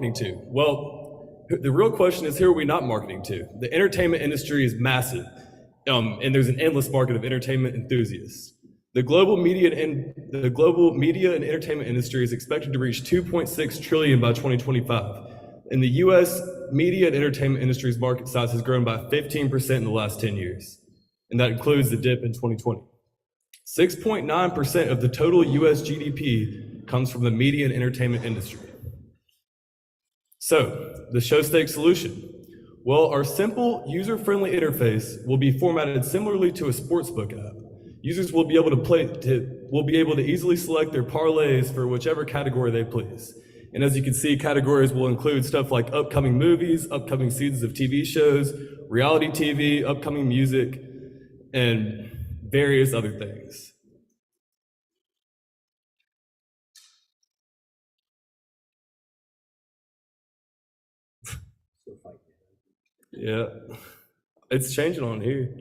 to? Well, the real question is, who are we not marketing to? The entertainment industry is massive, and there's an endless market of entertainment enthusiasts. The global media and entertainment industry is expected to reach 2.6 trillion by 2025. And the U.S. media and entertainment industry's market size has grown by 15% in the last 10 years, and that includes the dip in 2020. 6.9% of the total U.S. GDP comes from the media and entertainment industry. So, the show stakes solution. Well, our simple, user-friendly interface will be formatted similarly to a sportsbook app. Users will be able to easily select their parlays for whichever category they please. And as you can see, categories will include stuff like upcoming movies, upcoming seasons of TV shows, reality TV, upcoming music, and various other things. Yeah, it's changing on here.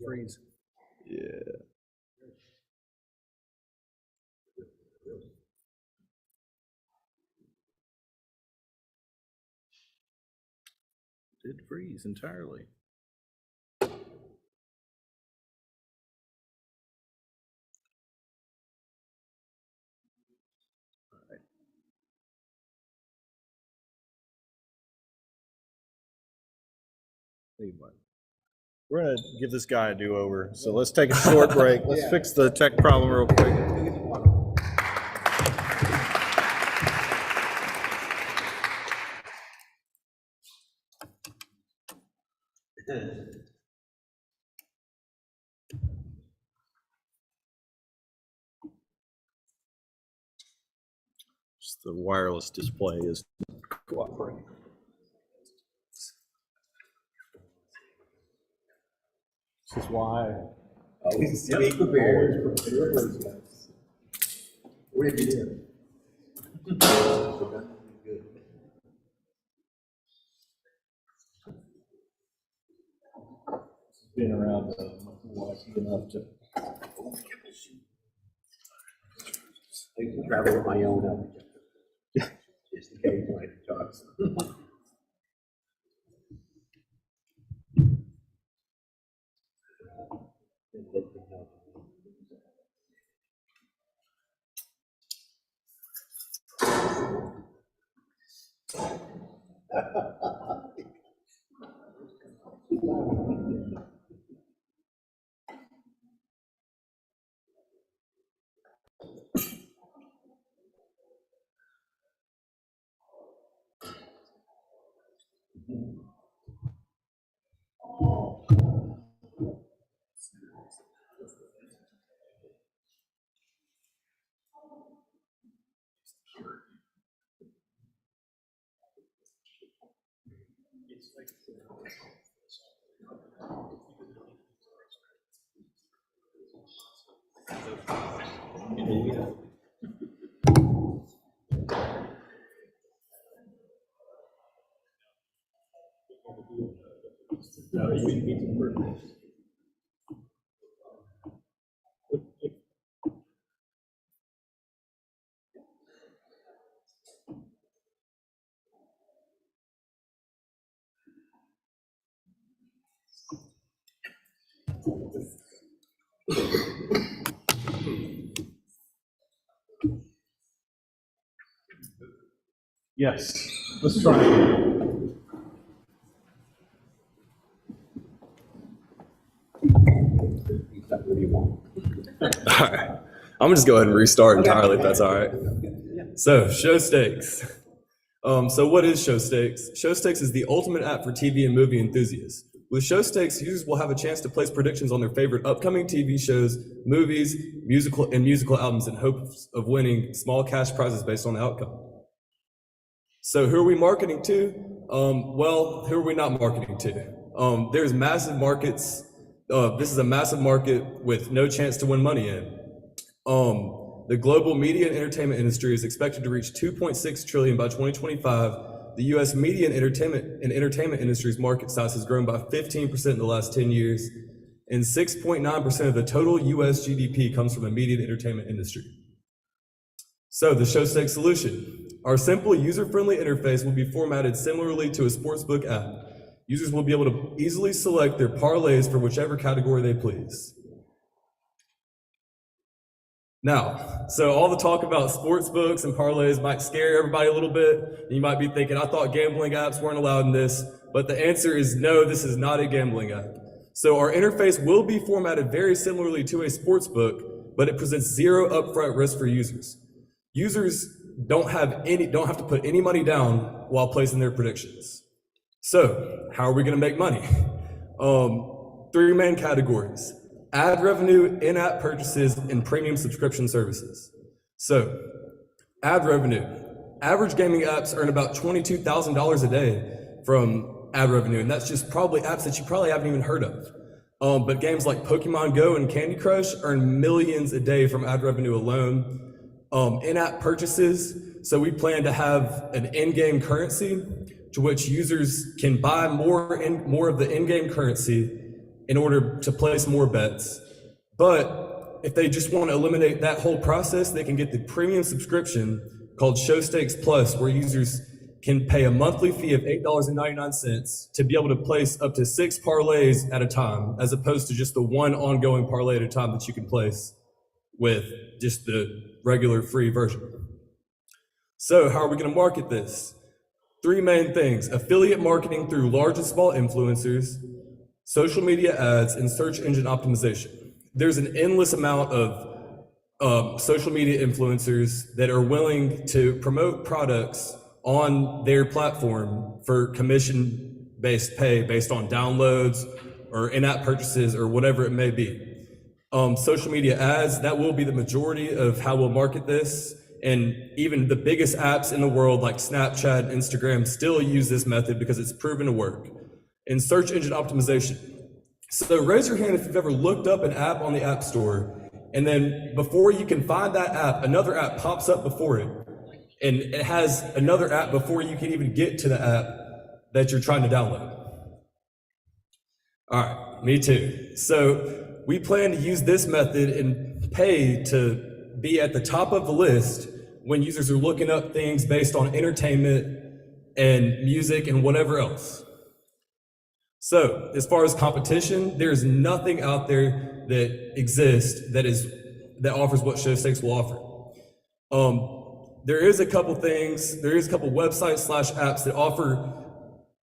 Freeze. Yeah. Did freeze entirely. All right. Anyway, we're gonna give this guy a do-over. So let's take a short break. Let's fix the tech problem real quick. Just the wireless display is cooperating. This is why. Always be prepared. Where did you do? Been around enough to. I can travel with my own up. Just in case when I talk. Yes, let's try it. All right, I'm gonna just go ahead and restart entirely if that's all right. So, show stakes. So what is Show Stakes? Show Stakes is the ultimate app for TV and movie enthusiasts. With Show Stakes, users will have a chance to place predictions on their favorite upcoming TV shows, movies, musical albums in hopes of winning small cash prizes based on the outcome. So who are we marketing to? Well, who are we not marketing to? There's massive markets. This is a massive market with no chance to win money in. The global media and entertainment industry is expected to reach 2.6 trillion by 2025. The U.S. media and entertainment industry's market size has grown by 15% in the last 10 years, and 6.9% of the total U.S. GDP comes from the media and entertainment industry. So the ShowStakes solution. Our simple user-friendly interface will be formatted similarly to a sportsbook app. Users will be able to easily select their parlays for whichever category they please. Now, so all the talk about sports books and parlays might scare everybody a little bit. You might be thinking, I thought gambling apps weren't allowed in this, but the answer is no, this is not a gambling app. So our interface will be formatted very similarly to a sports book, but it presents zero upfront risk for users. Users don't have to put any money down while placing their predictions. So how are we gonna make money? 3 main categories: ad revenue, in-app purchases, and premium subscription services. So, ad revenue. Average gaming apps earn about $22,000 a day from ad revenue, and that's just probably apps that you probably haven't even heard of. But games like Pokemon Go and Candy Crush earn millions a day from ad revenue alone. In-app purchases. So we plan to have an in-game currency to which users can buy more of the in-game currency in order to place more bets. But if they just want to eliminate that whole process, they can get the premium subscription called ShowStakes Plus, where users can pay a monthly fee of $8.99 to be able to place up to 6 parlays at a time, as opposed to just the one ongoing parlay at a time that you can place with just the regular free version. So how are we going to market this? 3 main things: affiliate marketing through large and small influencers, social media ads, and search engine optimization. There's an endless amount of social media influencers that are willing to promote products on their platform for commission-based pay based on downloads or in-app purchases or whatever it may be. Social media ads, that will be the majority of how we'll market this. And even the biggest apps in the world like Snapchat, Instagram still use this method because it's proven to work. And search engine optimization. So raise your hand if you've ever looked up an app on the App Store, and then before you can find that app, another app pops up before it. And it has another app before you can even get to the app that you're trying to download. All right, me too. So we plan to use this method and pay to be at the top of the list when users are looking up things based on entertainment and music and whatever else. So as far as competition, there's nothing out there that exists that offers what ShowStakes will offer. There is a couple websites / apps that offer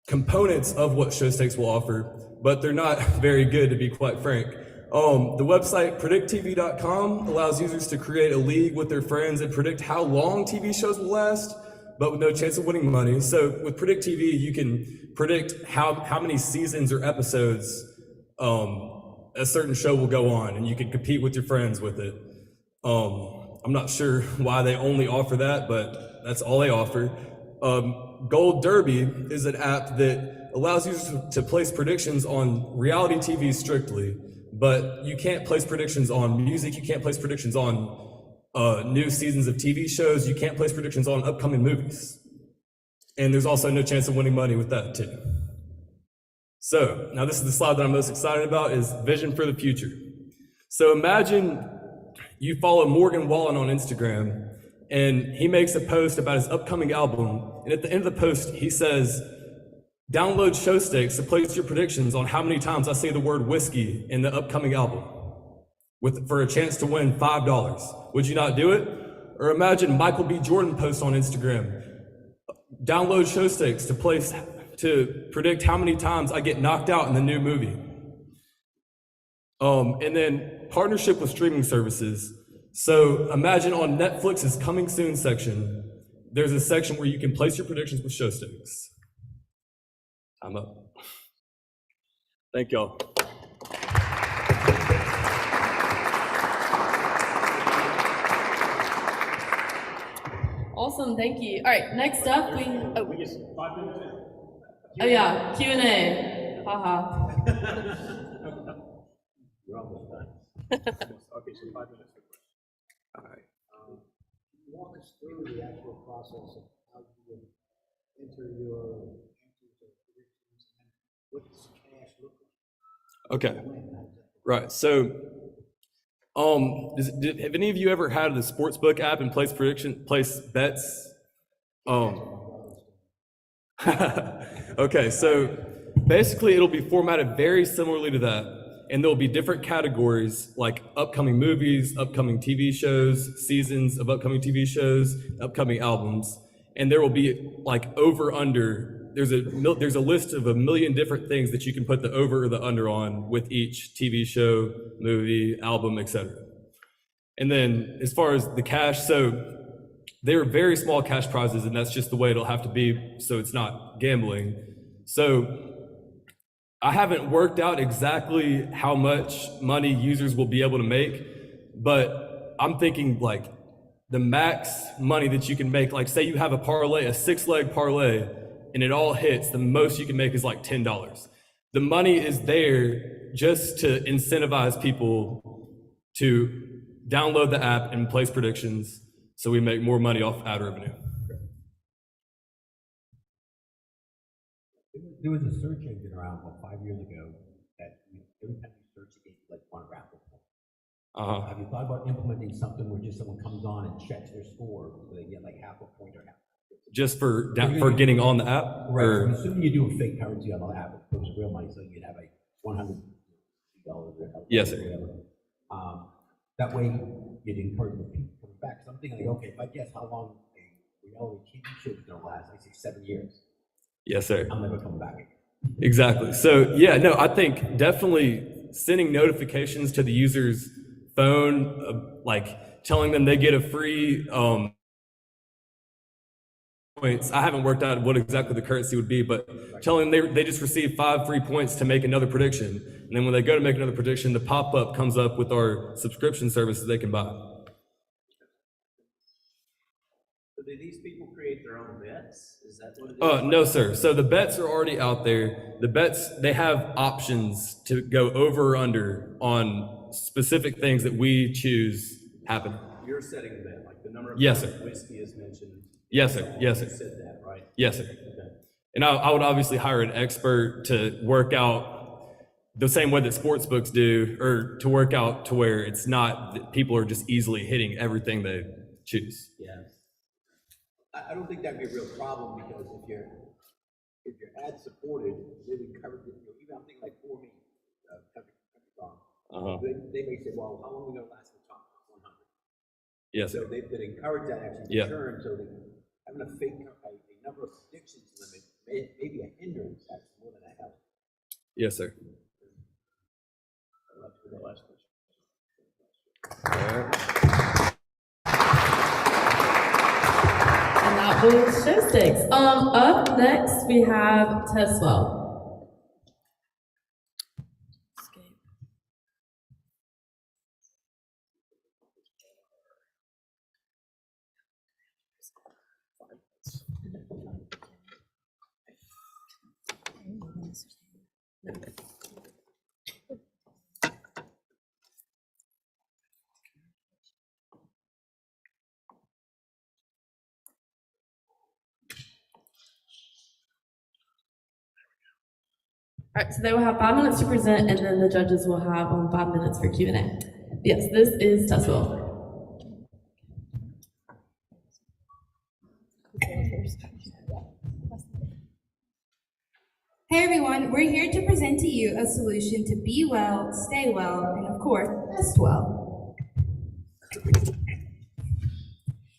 components of what ShowStakes will offer, but they're not very good, to be quite frank. The website predicttv.com allows users to create a league with their friends and predict how long TV shows will last, but with no chance of winning money. So with Predict TV, you can predict how many seasons or episodes a certain show will go on, and you can compete with your friends with it. I'm not sure why they only offer that, but that's all they offer. Gold Derby is an app that allows users to place predictions on reality TV strictly, but you can't place predictions on music, you can't place predictions on new seasons of TV shows, you can't place predictions on upcoming movies. And there's also no chance of winning money with that too. So now this is the slide that I'm most excited about, is vision for the future. So imagine you follow Morgan Wallen on Instagram, and he makes a post about his upcoming album, and at the end of the post he says, download ShowStakes to place your predictions on how many times I say the word whiskey in the upcoming album for a chance to win $5. Would you not do it? Or imagine Michael B. Jordan posts on Instagram, download ShowStakes to predict how many times I get knocked out in the new movie. And then partnership with streaming services. So imagine on Netflix's coming soon section, there's a section where you can place your predictions with ShowStakes. I'm up. Thank y'all. Awesome, thank you. All right, next up we just 5 minutes in. oh yeah, Q&A. Haha. You're almost done. Okay, so 5 minutes for questions. All right. us through the actual process of how you would enter your answers or predictions, and what's cash look like? Okay, right. So, have any of you ever had the sportsbook app and place bets? Okay, so basically it'll be formatted very similarly to that, and there'll be different categories like upcoming movies, upcoming TV shows, seasons of upcoming TV shows, upcoming albums, and there will be like over under. There's a list of 1 million different things that you can put the over or the under on with each TV show, movie, album, etc. And then as far as the cash, so they're very small cash prizes, and that's just the way it'll have to be, so it's not gambling. So I haven't worked out exactly how much money users will be able to make, but I'm thinking like the max money that you can make, like say you have a parlay, a 6-leg parlay, and it all hits, the most you can make is like $10. The money is there just to incentivize people to download the app and place predictions, so we make more money off ad revenue. There was a search engine around about 5 years ago that every time you search, it gave you like one raffle point. Have you thought about implementing something where just someone comes on and checks their score, so they get like half a point or half? Just for getting on the app? Right. Or? I'm assuming you do a fake currency on the app, it was real money, so you'd have like $100 or Yes, sir. whatever. That way, you'd encourage the people coming back. So I'm thinking, like, okay, if I guess how long a reality TV show is gonna last, I say 7 years. Yes, sir. I'm never coming back. Exactly. So yeah, no, I think definitely sending notifications to the user's phone, like telling them they get a free points. I haven't worked out what exactly the currency would be, but telling them they just received 5 free points to make another prediction. And then when they go to make another prediction, the pop-up comes up with our subscription services they can buy. So do these people create their own bets? Is that what it is? No, sir. So the bets are already out there. The bets, they have options to go over or under on specific things that we choose happen. You're setting the bet, like the number of Yes, times sir. whiskey is mentioned. Yes, sir. Yes, sir. You said that, right? Yes, sir. Okay. And I would obviously hire an expert to work out the same way that sports books do, or to work out to where it's not that people are just easily hitting everything they choose. Yeah. I don't think that'd be a real problem, because if you're ad supported, they would cover, even I'm thinking like for me, country farm, they may say, well, how long are we gonna last in the top 100? Yes, So sir. they encourage that actually Yeah. return, so that having a number of predictions limit may be a hindrance actually more than a help. Yes, sir. I'd like to hear the last question. And that was show sticks. Up next we have Tesla. All right, so they will have 5 minutes to present, and then the judges will have 5 minutes for Q&A. Yes, this is Tesla. Hey everyone, we're here to present to you a solution to be well, stay well, and of course, test well.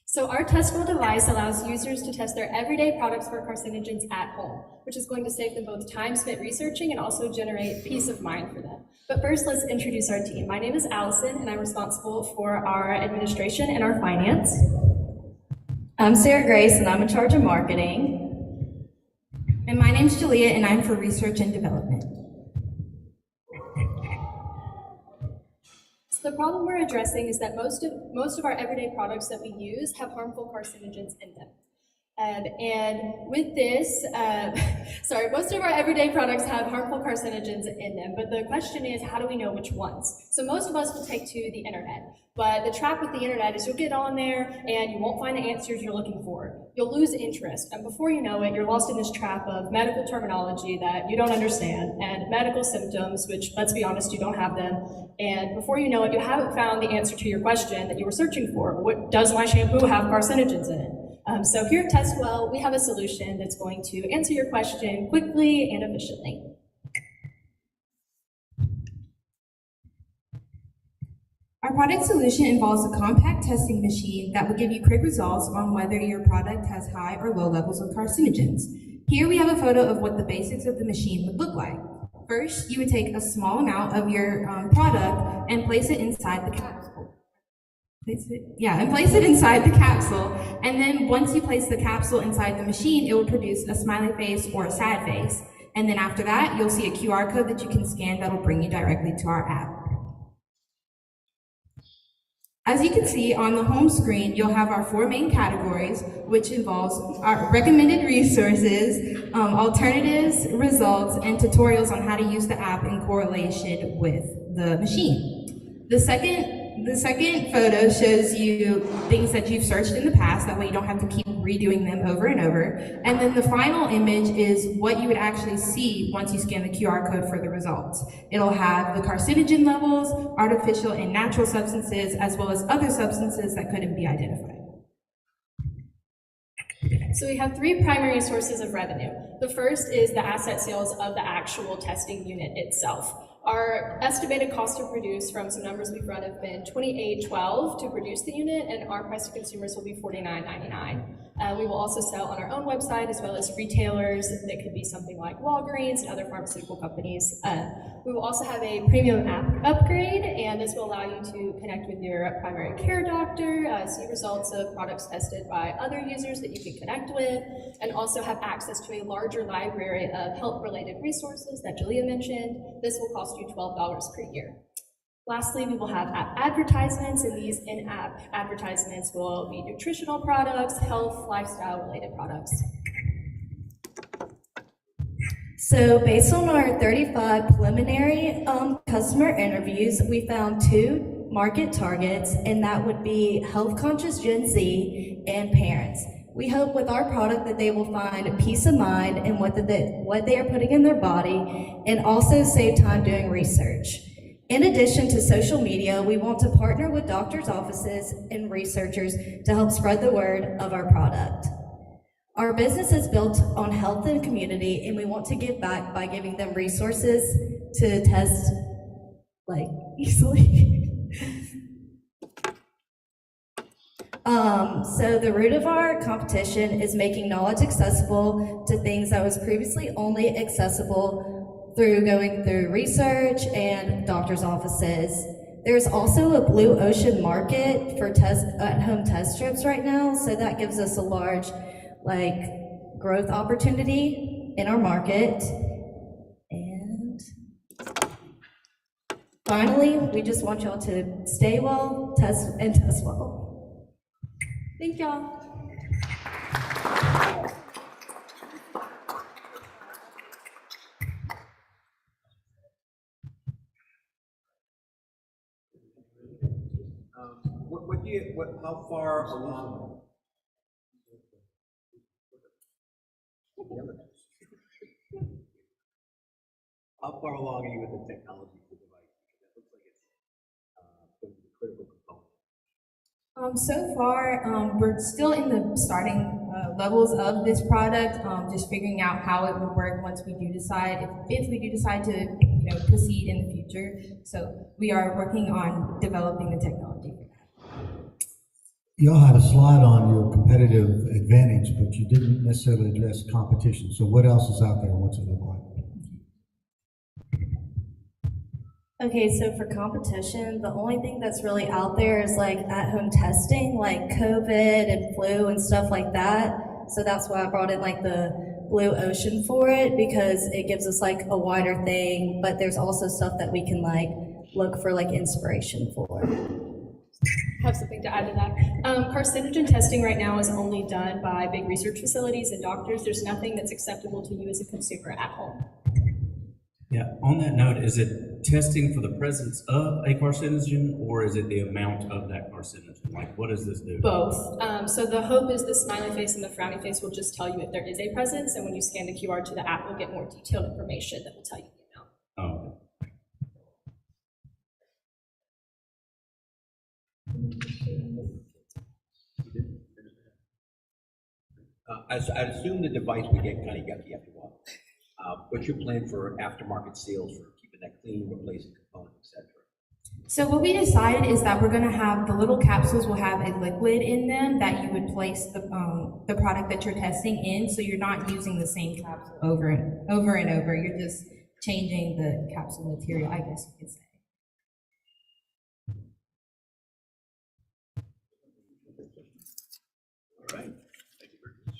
So our test well device allows users to test their everyday products for carcinogens at home, which is going to save them both time spent researching and also generate peace of mind for them. But first, let's introduce our team. My name is Allison, and I'm responsible for our administration and our finance. I'm Sarah Grace, and I'm in charge of marketing. And my name's Julia, and I'm for research and development. So the problem we're addressing is that most of our everyday products that we use have harmful carcinogens in them. And with this, sorry, most of our everyday products have harmful carcinogens in them, but the question is, how do we know which ones? So most of us will take to the internet, but the trap with the internet is you'll get on there and you won't find the answers you're looking for. You'll lose interest, and before you know it, you're lost in this trap of medical terminology that you don't understand, and medical symptoms, which, let's be honest, you don't have them, and before you know it, you haven't found the answer to your question that you were searching for. What does my shampoo have carcinogens in it? So here at TestWell, we have a solution that's going to answer your question quickly and efficiently. Our product solution involves a compact testing machine that will give you quick results on whether your product has high or low levels of carcinogens. Here we have a photo of what the basics of the machine would look like. First, you would take a small amount of your product and place it inside the capsule. Place it inside the capsule, and then once you place the capsule inside the machine, it will produce a smiley face or a sad face. And then after that, you'll see a QR code that you can scan that will bring you directly to our app. As you can see on the home screen, you'll have our 4 main categories, which involves our recommended resources, alternatives, results, and tutorials on how to use the app in correlation with the machine. The second photo shows you things that you've searched in the past, that way you don't have to keep redoing them over and over. And then the final image is what you would actually see once you scan the QR code for the results. It'll have the carcinogen levels, artificial and natural substances, as well as other substances that couldn't be identified. So we have 3 primary sources of revenue. The first is the asset sales of the actual testing unit itself. Our estimated cost to produce from some numbers we've run have been $28.12 to produce the unit, and our price to consumers will be $49.99. We will also sell on our own website as well as retailers that could be something like Walgreens and other pharmaceutical companies. We will also have a premium app upgrade, and this will allow you to connect with your primary care doctor, see results of products tested by other users that you can connect with, and also have access to a larger library of health-related resources that Julia mentioned. This will cost you $12 per year. Lastly, we will have app advertisements, and these in-app advertisements will be nutritional products, health, lifestyle-related products. So based on our 35 preliminary customer interviews, we found 2 market targets, and that would be health-conscious Gen Z and parents. We hope with our product that they will find peace of mind in what they are putting in their body, and also save time doing research. In addition to social media, we want to partner with doctors' offices and researchers to help spread the word of our product. Our business is built on health and community, and we want to give back by giving them resources to test easily. So the root of our competition is making knowledge accessible to things that was previously only accessible through going through research and doctor's offices. There's also a blue ocean market for at-home test strips right now, so that gives us a large growth opportunity in our market. And finally, we just want y'all to stay well, test well. Thank y'all. How far along? How far along are you with the technology for the device? Because that looks like it's going to be a critical component. So far, we're still in the starting levels of this product, just figuring out how it would work once we do decide, if we do decide to proceed in the future. So we are working on developing the technology. Y'all had a slide on your competitive advantage, but you didn't necessarily address competition. So what else is out there? What's it look like? Okay, so for competition, the only thing that's really out there is at-home testing, like COVID and flu and stuff like that. So that's why I brought in the blue ocean for it, because it gives us a wider thing, but there's also stuff that we can look for inspiration for. have something to add to that. Carcinogen testing right now is only done by big research facilities and doctors. There's nothing that's acceptable to you as a consumer at home. Yeah, on that note, is it testing for the presence of a carcinogen, or is it the amount of that carcinogen? Like, what does this do? Both. So the hope is the smiley face and the frowny face will just tell you if there is a presence, and when you scan the QR to the app, you'll get more detailed information that will tell you the amount. Oh, I'd assume the device would get kind of yucky after a while. What's your plan for aftermarket sales for keeping that clean, replacing components, etc.? So what we decided is that we're going to have the little capsules will have a liquid in them that you would place the product that you're testing in, so you're not using the same capsule over and over. You're just changing the capsule material, I guess you could say. All right. Thank you very much.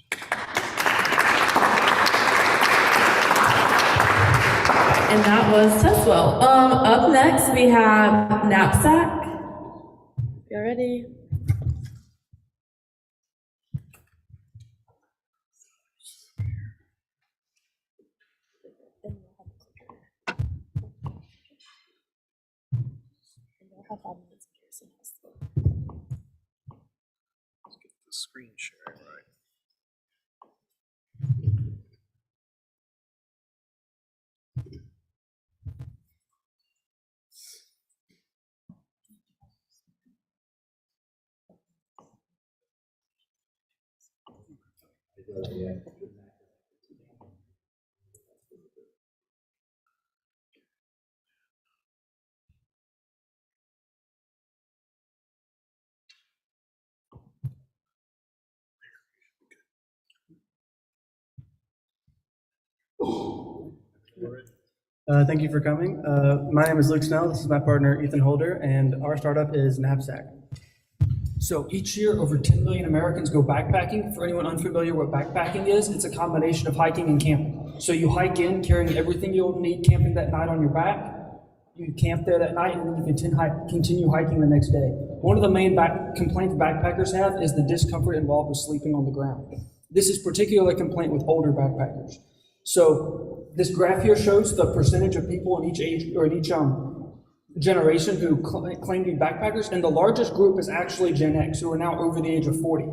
And that was Testwell. Up next we have Knapsack. You ready? Let's get the screen sharing right. Thank you for coming. My name is Luke Snell. This is my partner, Ethan Holder, and our startup is Knapsack. So each year, over 10 million Americans go backpacking. For anyone unfamiliar what backpacking is, it's a combination of hiking and camping. So you hike in carrying everything you'll need camping that night on your back. You camp there that night, and then you continue hiking the next day. One of the main complaints backpackers have is the discomfort involved with sleeping on the ground. This is particularly a complaint with older backpackers. So this graph here shows the percentage of people in each age or in each generation who claim to be backpackers, and the largest group is actually Gen X, who are now over the age of 40.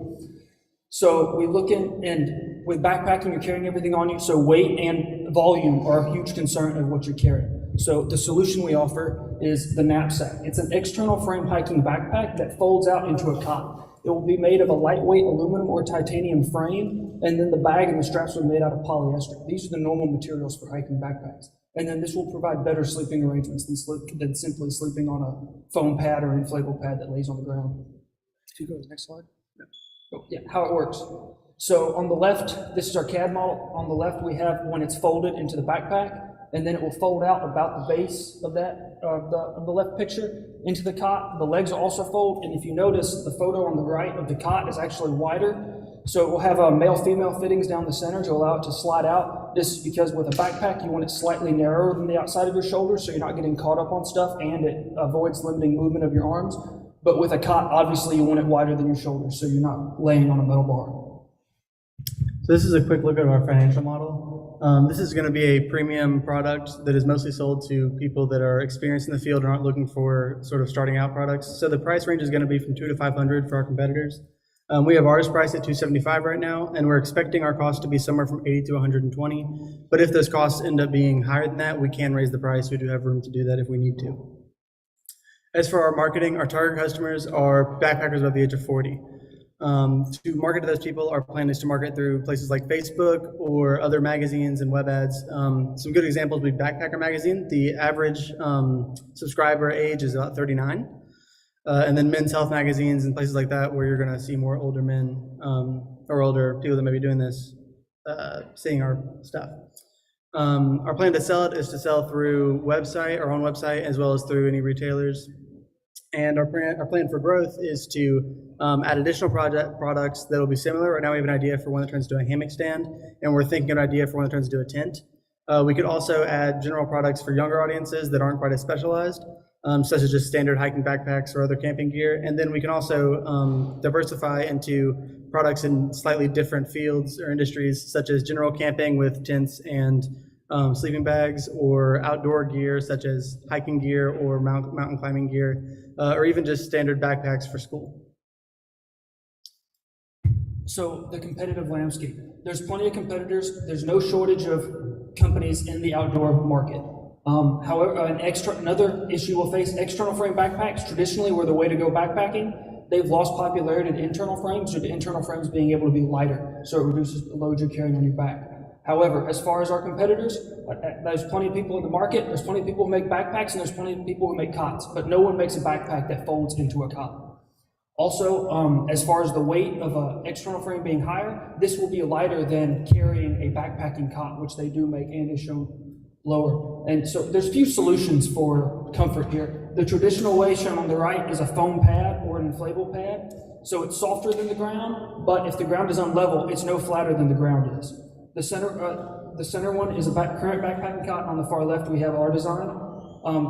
So we look in, and with backpacking, you're carrying everything on you, so weight and volume are a huge concern of what you're carrying. So the solution we offer is the Knapsack. It's an external frame hiking backpack that folds out into a cot. It will be made of a lightweight aluminum or titanium frame, and then the bag and the straps are made out of polyester. These are the normal materials for hiking backpacks. And then this will provide better sleeping arrangements than simply sleeping on a foam pad or inflatable pad that lays on the ground. If you go to the next slide. Oh, yeah, how it works. So on the left, this is our CAD model. On the left, we have when it's folded into the backpack, and then it will fold out about the base of that, of the left picture into the cot. The legs will also fold, and if you notice, the photo on the right of the cot is actually wider. So it will have male-female fittings down the center to allow it to slide out. This is because with a backpack, you want it slightly narrower than the outside of your shoulders, so you're not getting caught up on stuff, and it avoids limiting movement of your arms. But with a cot, obviously, you want it wider than your shoulders, so you're not laying on a metal bar. So this is a quick look at our financial model. This is going to be a premium product that is mostly sold to people that are experienced in the field and aren't looking for sort of starting out products. So the price range is going to be from $200 to $500 for our competitors. We have ours priced at $275 right now, and we're expecting our cost to be somewhere from $80 to $120. But if those costs end up being higher than that, we can raise the price. We do have room to do that if we need to. As for our marketing, our target customers are backpackers above the age of 40. To market to those people, our plan is to market through places like Facebook or other magazines and web ads. Some good examples would be Backpacker Magazine. The average subscriber age is about 39. And then Men's Health magazines and places like that, where you're going to see more older men or older people that may be doing this, seeing our stuff. Our plan to sell it is to sell through our own website, as well as through any retailers. And our plan for growth is to add additional products that will be similar. Right now we have an idea for one that turns into a hammock stand, and we're thinking an idea for one that turns into a tent. We could also add general products for younger audiences that aren't quite as specialized. such as just standard hiking backpacks or other camping gear. And then we can also diversify into products in slightly different fields or industries, such as general camping with tents and sleeping bags, or outdoor gear such as hiking gear or mountain climbing gear, or even just standard backpacks for school. So the competitive landscape, there's plenty of competitors. There's no shortage of companies in the outdoor market. However, another issue we'll face, external frame backpacks traditionally were the way to go backpacking. They've lost popularity to internal frames due to internal frames being able to be lighter, so it reduces the load you're carrying on your back. However, as far as our competitors, there's plenty of people in the market, there's plenty of people who make backpacks, and there's plenty of people who make cots, but no one makes a backpack that folds into a cot. Also, as far as the weight of an external frame being higher, this will be lighter than carrying a backpacking cot, which they do make and is shown lower. And so there's a few solutions for comfort here. The traditional way shown on the right is a foam pad or an inflatable pad. So it's softer than the ground, but if the ground is unlevel, it's no flatter than the ground is. The center one is a current backpacking cot. On the far left, we have our design.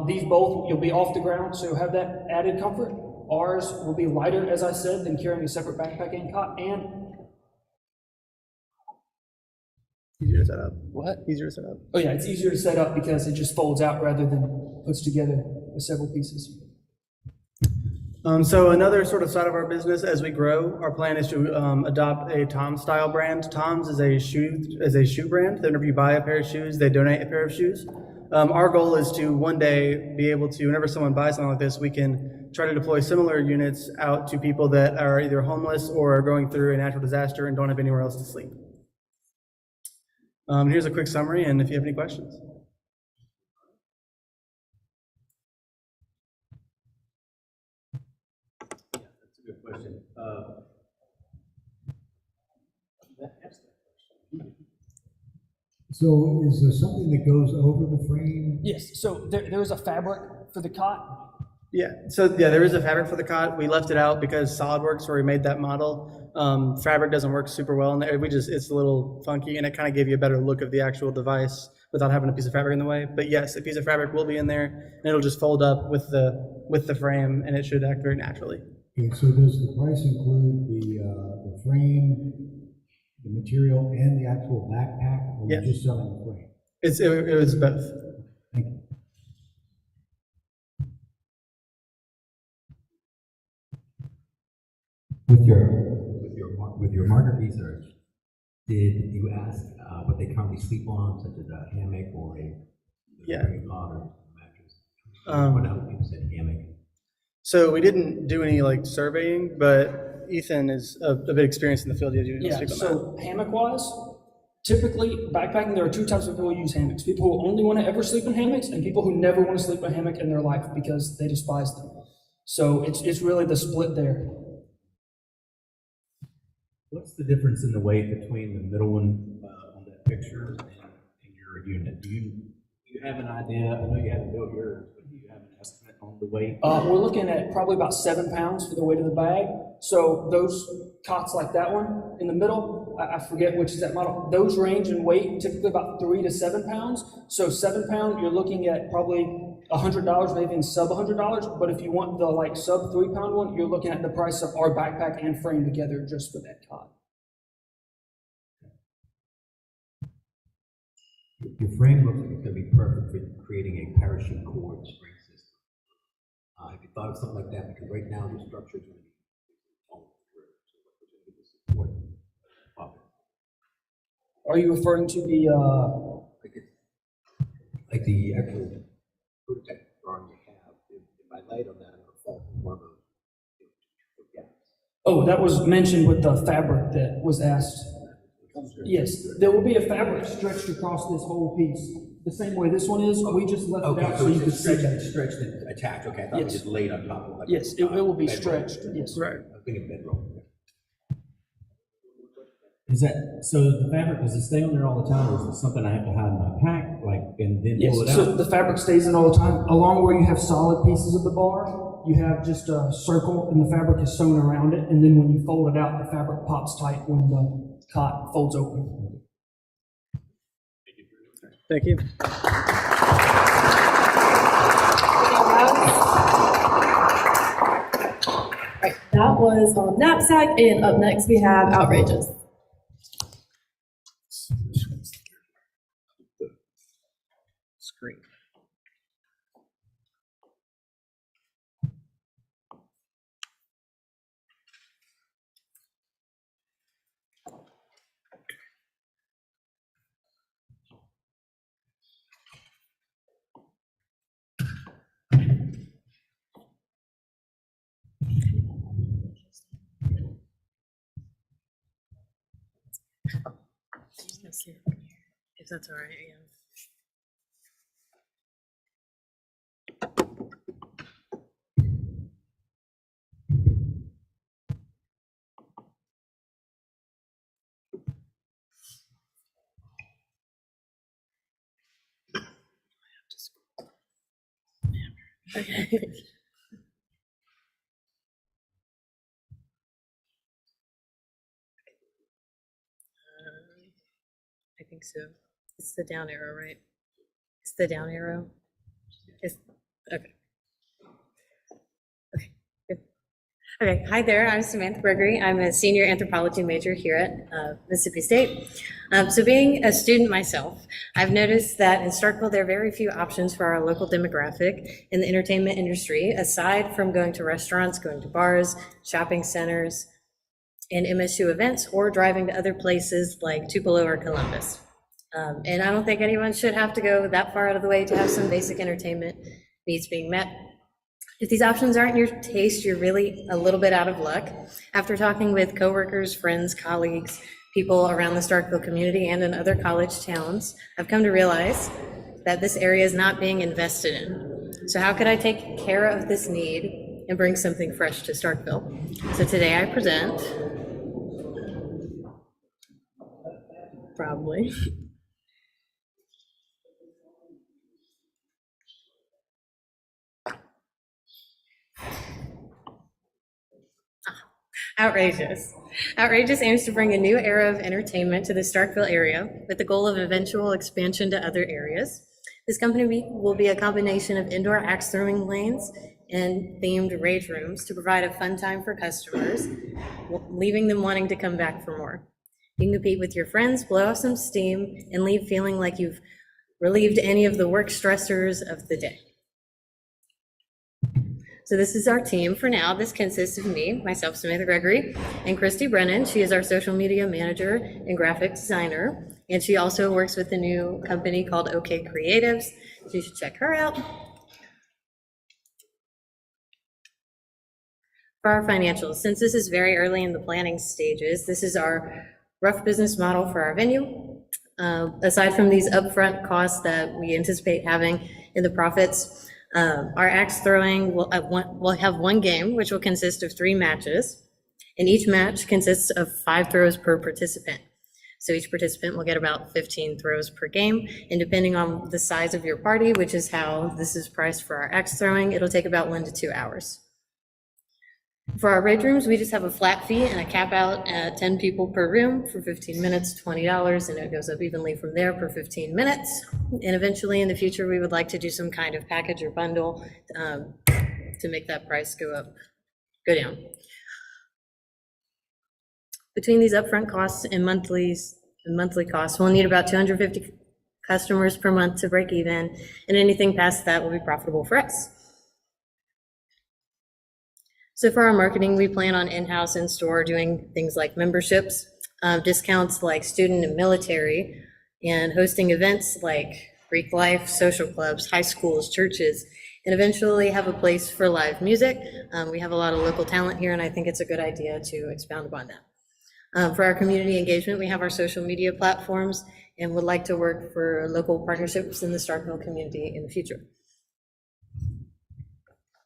These both, you'll be off the ground, so you'll have that added comfort. Ours will be lighter, as I said, than carrying a separate backpacking cot, and easier to set up. What? Easier to set up. Oh yeah, it's easier to set up because it just folds out rather than puts together with several pieces. So another sort of side of our business as we grow, our plan is to adopt a Tom's style brand. Tom's is a shoe brand. Whenever you buy a pair of shoes, they donate a pair of shoes. Our goal is to one day be able to, whenever someone buys something like this, we can try to deploy similar units out to people that are either homeless or are going through a natural disaster and don't have anywhere else to sleep. Here's a quick summary, and if you have any questions. Yeah, that's a good question. So is there something that goes over the frame? Yes, so there is a fabric for the cot. Yeah, so yeah, there is a fabric for the cot. We left it out because SolidWorks, where we made that model, fabric doesn't work super well in there. It's a little funky, and it kind of gave you a better look of the actual device without having a piece of fabric in the way. But yes, a piece of fabric will be in there, and it'll just fold up with the frame, and it should act very naturally. Okay, so does the price include the frame, the material, and the actual backpack, or Yeah. you're just selling the frame? It was both. Thank you. With your market research, did you ask what they currently sleep on, such as a hammock or a cot or mattress? What else you said hammock? So we didn't do any like surveying, but Ethan is a bit experienced in the field. Yeah, so hammock-wise, typically backpacking, there are two types of people who use hammocks. People who only want to ever sleep in hammocks, and people who never want to sleep in a hammock in their life because they despise them. So it's really the split there. What's the difference in the weight between the middle one on that picture and your unit? Do you have an idea? I know you haven't built yours, but do you have an estimate on the weight? We're looking at probably about 7 pounds for the weight of the bag. So those cots like that one in the middle, I forget which is that model, those range in weight typically about 3 to 7 pounds. So 7 pound, you're looking at probably $100, maybe in sub $100. But if you want the like sub 3 pound one, you're looking at the price of our backpack and frame together just for that cot. Your frame looks like it's going to be perfect for creating a parachute cord spring system. Have you thought of something like that? Because right now the structure is going to be support. Are you referring to the like the actual prototype drawing you have? If I light on that, it'll fall from one of those gaps. Oh, that was mentioned with the fabric that was asked. Yes, there will be a fabric stretched across this whole piece. The same way this one is, we just left it out so you could see that. Stretched and attached, okay. I thought it was just laid on top of like. Yes, it will be stretched, yes. Right. I'm thinking bedroll. Is that, so the fabric, does it stay on there all the time, or is it something I have to hide in my pack, like, and then pull it out? So the fabric stays in all the time. Along where you have solid pieces of the bar, you have just a circle and the fabric is sewn around it, and then when you fold it out, the fabric pops tight when the cot folds open. Thank you. that was Knapsack, and up next we have Outrageous. Screen. If that's all right, yeah. Okay. I think so. It's the down arrow, right? It's the down arrow. It's, okay. Okay. Good. Okay. Hi there. I'm Samantha Gregory. I'm a senior anthropology major here at Mississippi State. So being a student myself, I've noticed that in Starkville, there are very few options for our local demographic in the entertainment industry, aside from going to restaurants, going to bars, shopping centers, and MSU events, or driving to other places like Tupelo or Columbus. And I don't think anyone should have to go that far out of the way to have some basic entertainment needs being met. If these options aren't your taste, you're really a little bit out of luck. After talking with coworkers, friends, colleagues, people around the Starkville community and in other college towns, I've come to realize that this area is not being invested in. So how could I take care of this need and bring something fresh to Starkville? So today I present, probably, Outrageous. Outrageous aims to bring a new era of entertainment to the Starkville area with the goal of eventual expansion to other areas. This company will be a combination of indoor axe throwing lanes and themed rage rooms to provide a fun time for customers, leaving them wanting to come back for more. You can compete with your friends, blow off some steam, and leave feeling like you've relieved any of the work stressors of the day. So this is our team for now. This consists of me, myself, Samantha Gregory, and Christy Brennan. She is our social media manager and graphic designer. And she also works with a new company called OK Creatives. So you should check her out. For our financials, since this is very early in the planning stages, this is our rough business model for our venue. Aside from these upfront costs that we anticipate having in the profits, our axe throwing will have one game, which will consist of 3 matches, and each match consists of 5 throws per participant. So each participant will get about 15 throws per game, and depending on the size of your party, which is how this is priced for our axe throwing, it'll take about 1 to 2 hours. For our rage rooms, we just have a flat fee and a cap out at 10 people per room for 15 minutes, $20, and it goes up evenly from there per 15 minutes. And eventually in the future, we would like to do some kind of package or bundle to make that price go down. Between these upfront costs and monthly costs, we'll need about 250 customers per month to break even, and anything past that will be profitable for us. So for our marketing, we plan on in-house, in-store, doing things like memberships, discounts like student and military, and hosting events like Greek life, social clubs, high schools, churches, and eventually have a place for live music. We have a lot of local talent here, and I think it's a good idea to expound upon that. For our community engagement, we have our social media platforms and would like to work for local partnerships in the Starkville community in the future.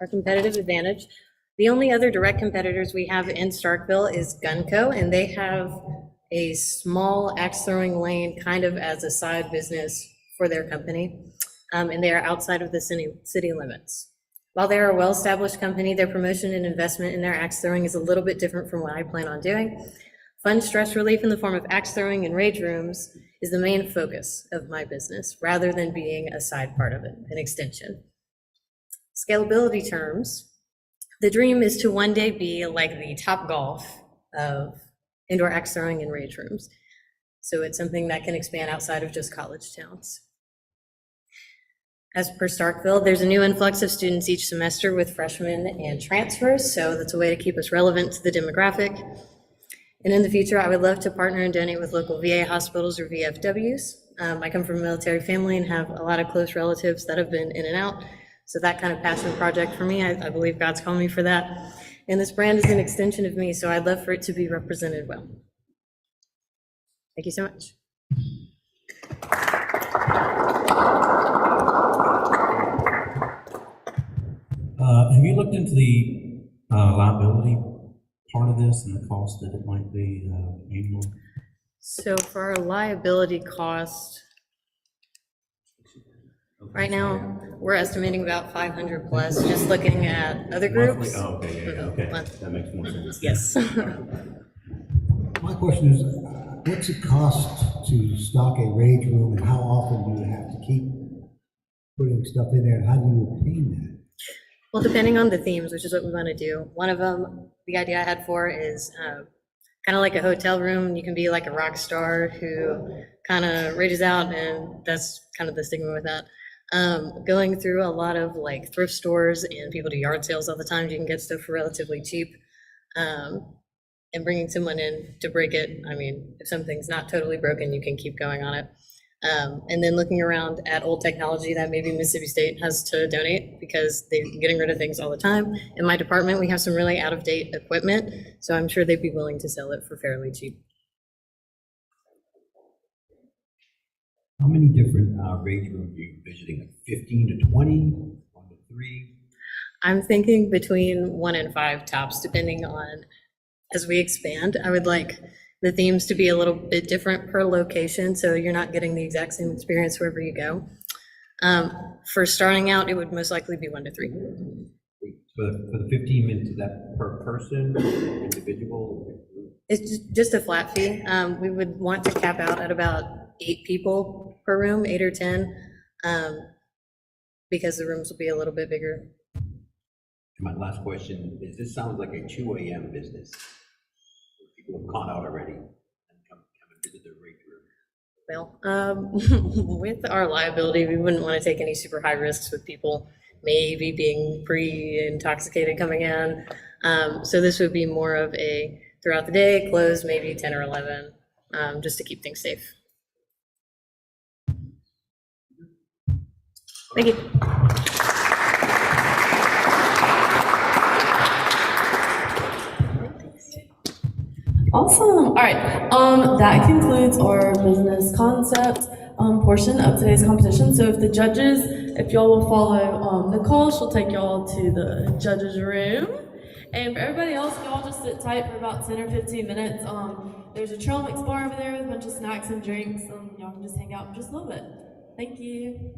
Our competitive advantage. The only other direct competitors we have in Starkville is Gunco, and they have a small axe throwing lane kind of as a side business for their company, and they are outside of the city limits. While they're a well-established company, their promotion and investment in their axe throwing is a little bit different from what I plan on doing. Fun stress relief in the form of axe throwing and rage rooms is the main focus of my business, rather than being a side part of it, an extension. Scalability terms. The dream is to one day be like the top golf of indoor axe throwing and rage rooms. So it's something that can expand outside of just college towns. As per Starkville, there's a new influx of students each semester with freshmen and transfers, so that's a way to keep us relevant to the demographic. And in the future, I would love to partner and donate with local VA hospitals or VFWs. I come from a military family and have a lot of close relatives that have been in and out, so that kind of passion project for me, I believe God's called me for that. And this brand is an extension of me, so I'd love for it to be represented well. Thank you so much. Have you looked into the liability part of this and the cost that it might be annually? So for our liability cost, right now, we're estimating about 500 plus, just looking at other groups. Oh, okay, yeah, okay, that makes more sense. Yes. My question is, what's it cost to stock a rage room, and how often do you have to keep putting stuff in there, and how do you obtain that? Well, depending on the themes, which is what we want to do. One of them, the idea I had for is kind of like a hotel room. You can be like a rock star who kind of rages out, and that's kind of the stigma with that. Going through a lot of like thrift stores and people do yard sales all the time, you can get stuff for relatively cheap. And bringing someone in to break it, I mean, if something's not totally broken, you can keep going on it. And then looking around at old technology that maybe Mississippi State has to donate because they're getting rid of things all the time. In my department, we have some really out-of-date equipment, so I'm sure they'd be willing to sell it for fairly cheap. How many different rage rooms are you envisioning? Like 15 to 20, 1 to 3? I'm thinking between 1 and 5 tops, depending on, as we expand, I would like the themes to be a little bit different per location, so you're not getting the exact same experience wherever you go. For starting out, it would most likely be 1 to 3. For the 15 minutes, is that per person, individual? It's just a flat fee. We would want to cap out at about 8 people per room, 8 or 10, because the rooms will be a little bit bigger. My last question is, this sounds like a 2 a.m. business. People have gone out already and come and visit their rage room. Well, with our liability, we wouldn't want to take any super high risks with people maybe being pre-intoxicated coming in. So this would be more of a throughout the day, close maybe 10 or 11, just to keep things safe. Thank you. Awesome. All right. That concludes our business concept portion of today's competition. So if the judges, if y'all will follow Nicole, she'll take y'all to the judges' room. And for everybody else, y'all just sit tight for about 10 or 15 minutes. There's a trail mix bar over there with a bunch of snacks and drinks. Y'all can just hang out and just love it. Thank you.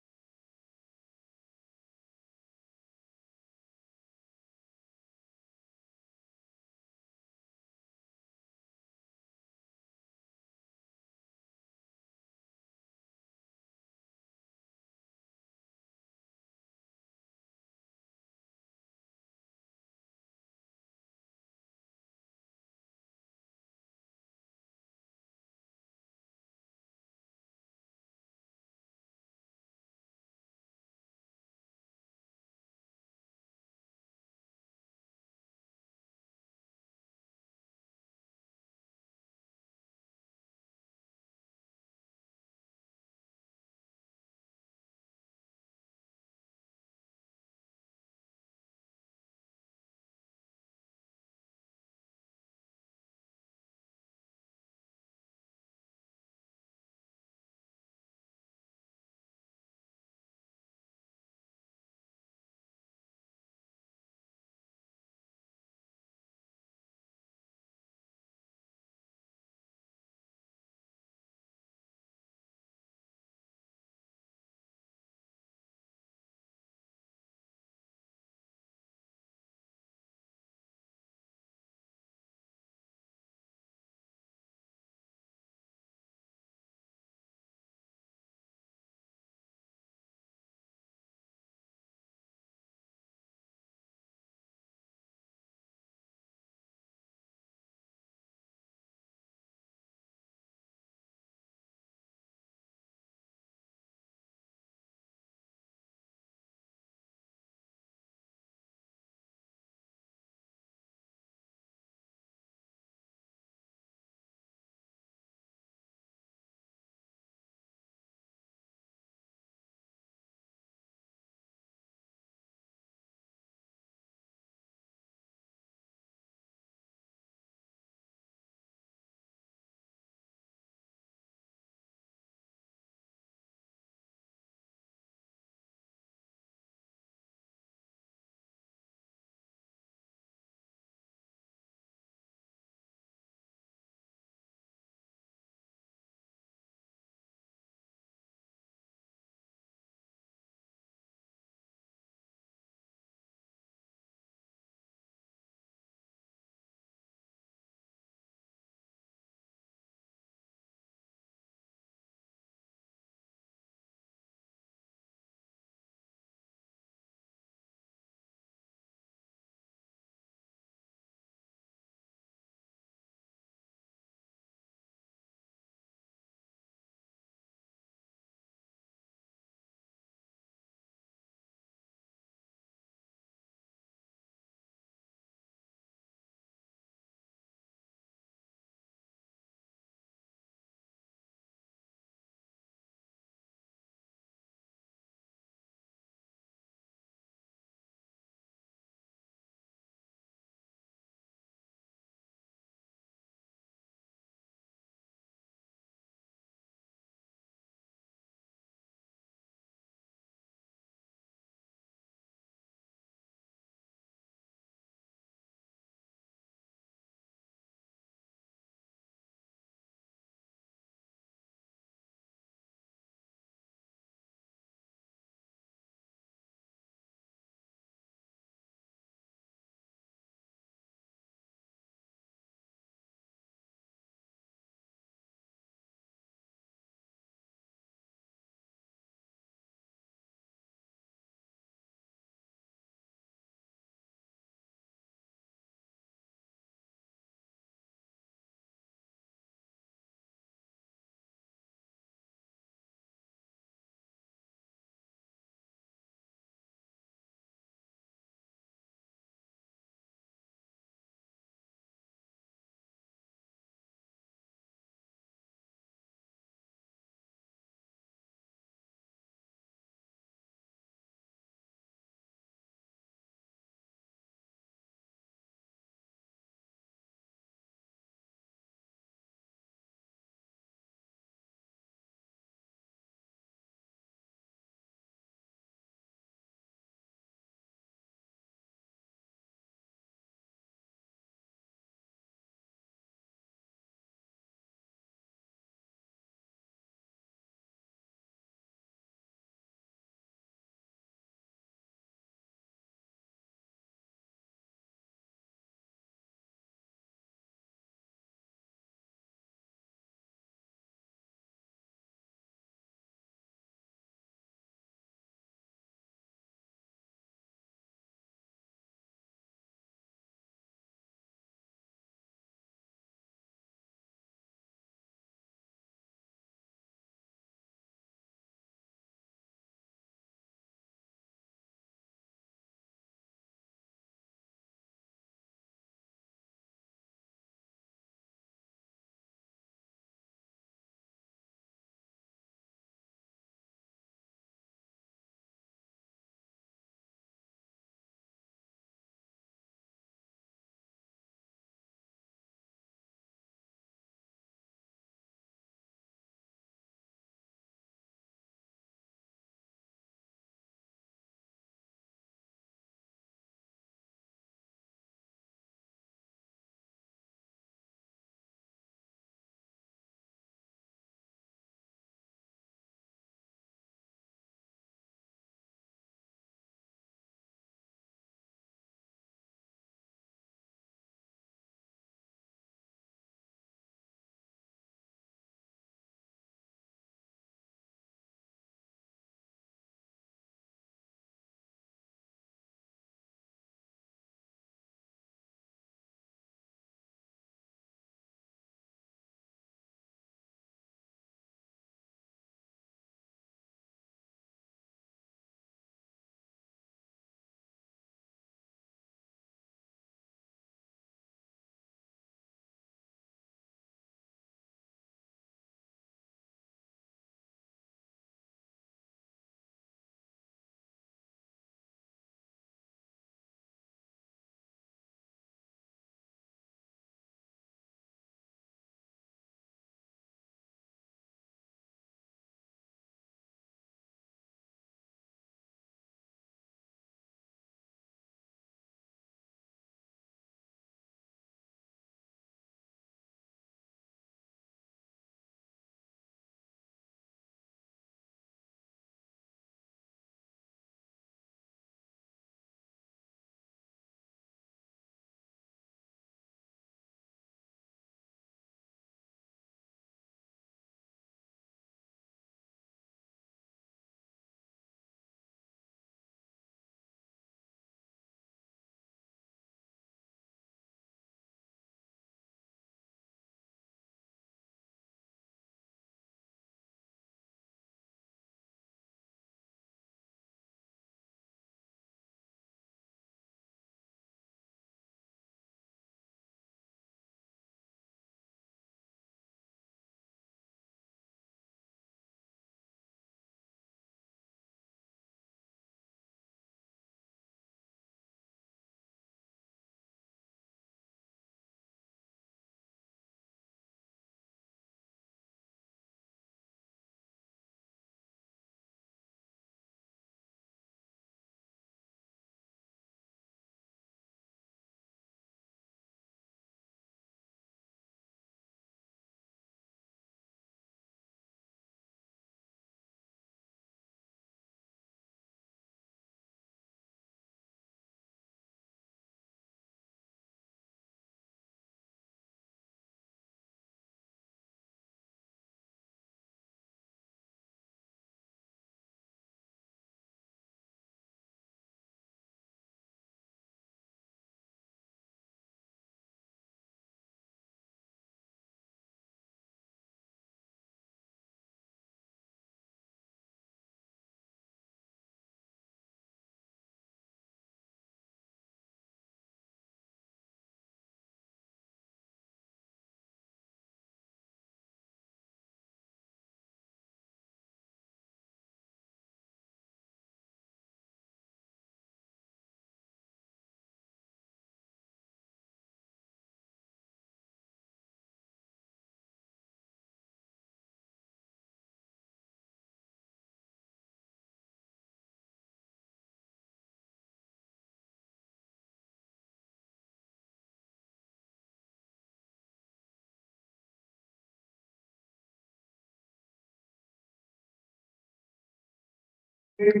Alright,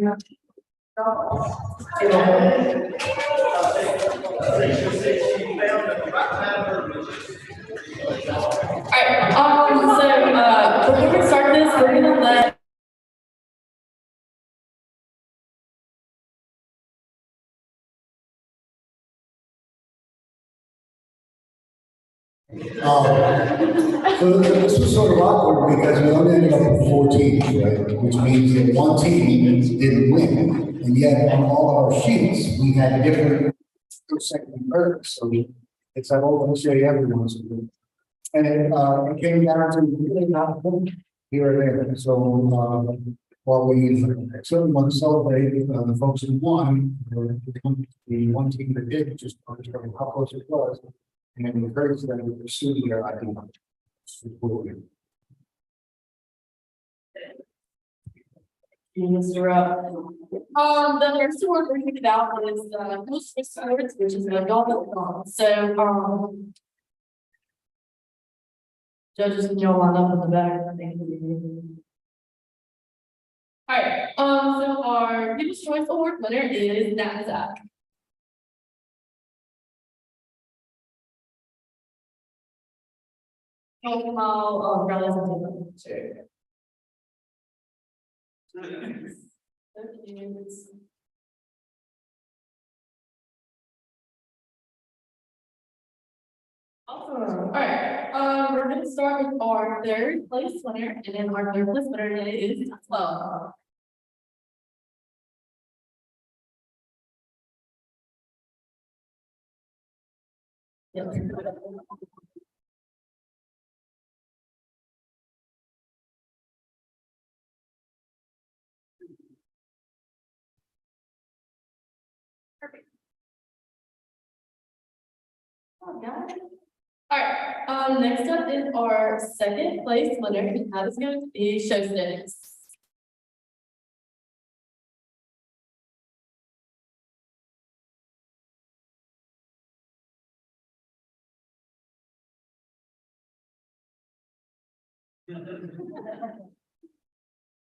before we start this, we're gonna let So this was sort of awkward because we only ended up with 4 teams, right? Which means that one team didn't win. And yet on all of our sheets, we had different first, second, and third. So it's like, oh, let's say everyone's good. And it came down to really not here or there. So while we certainly want to celebrate the folks who won, the one team that did just understand how close it was, and encourage them to pursue their idea. Mr. The first award we're gonna give out is the Most Sports, which is a golf. So, judges can all line up in the back. I think. Alright, so our People's Choice Award winner is Zach. Brothers and sisters. Awesome. All right. We're going to start with our third place winner, and then our third place winner is Tesla. Yep. Perfect. Oh, got it. All right. Next up is our second place winner, and that is going to be Show Sticks.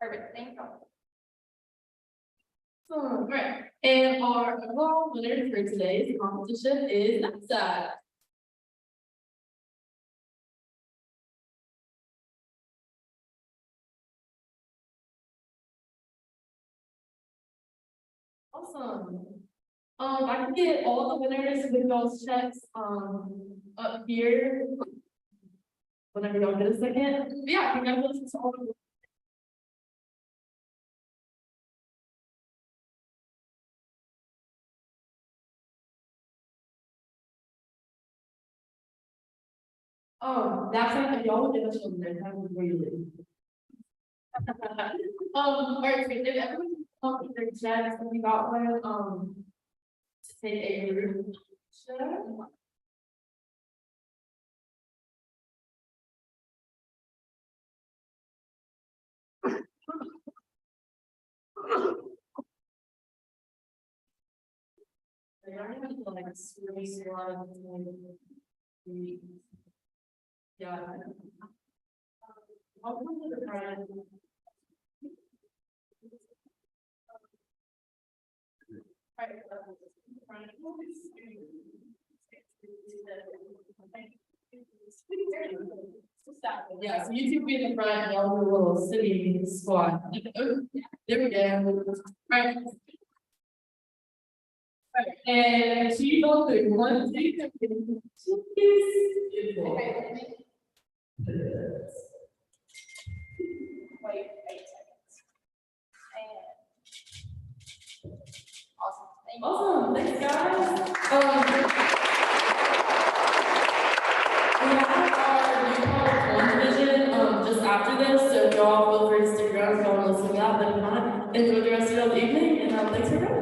Perfect. Thank you. All right. And our overall winner for today's competition is Zach. Awesome. I can get all the winners with those checks up here whenever y'all get a second. But yeah, congratulations to all of you. That's not if y'all would give us a minute, that would really. All right, so if everyone come with their checks and we got one, to take a group check. They already have to like really a lot of yeah. I'll come with a friend. Yeah, so you two be in the front and y'all do a little city squad. There we go. Right. And she's on the 1, 2, 3. Beautiful. Wait 8 seconds. And awesome. Thank you. Awesome. Thanks, guys. We have our new product 1 vision just after this, so if y'all feel free to stick around if y'all want to listen to that, but if not, enjoy the rest of the evening, and thanks for coming.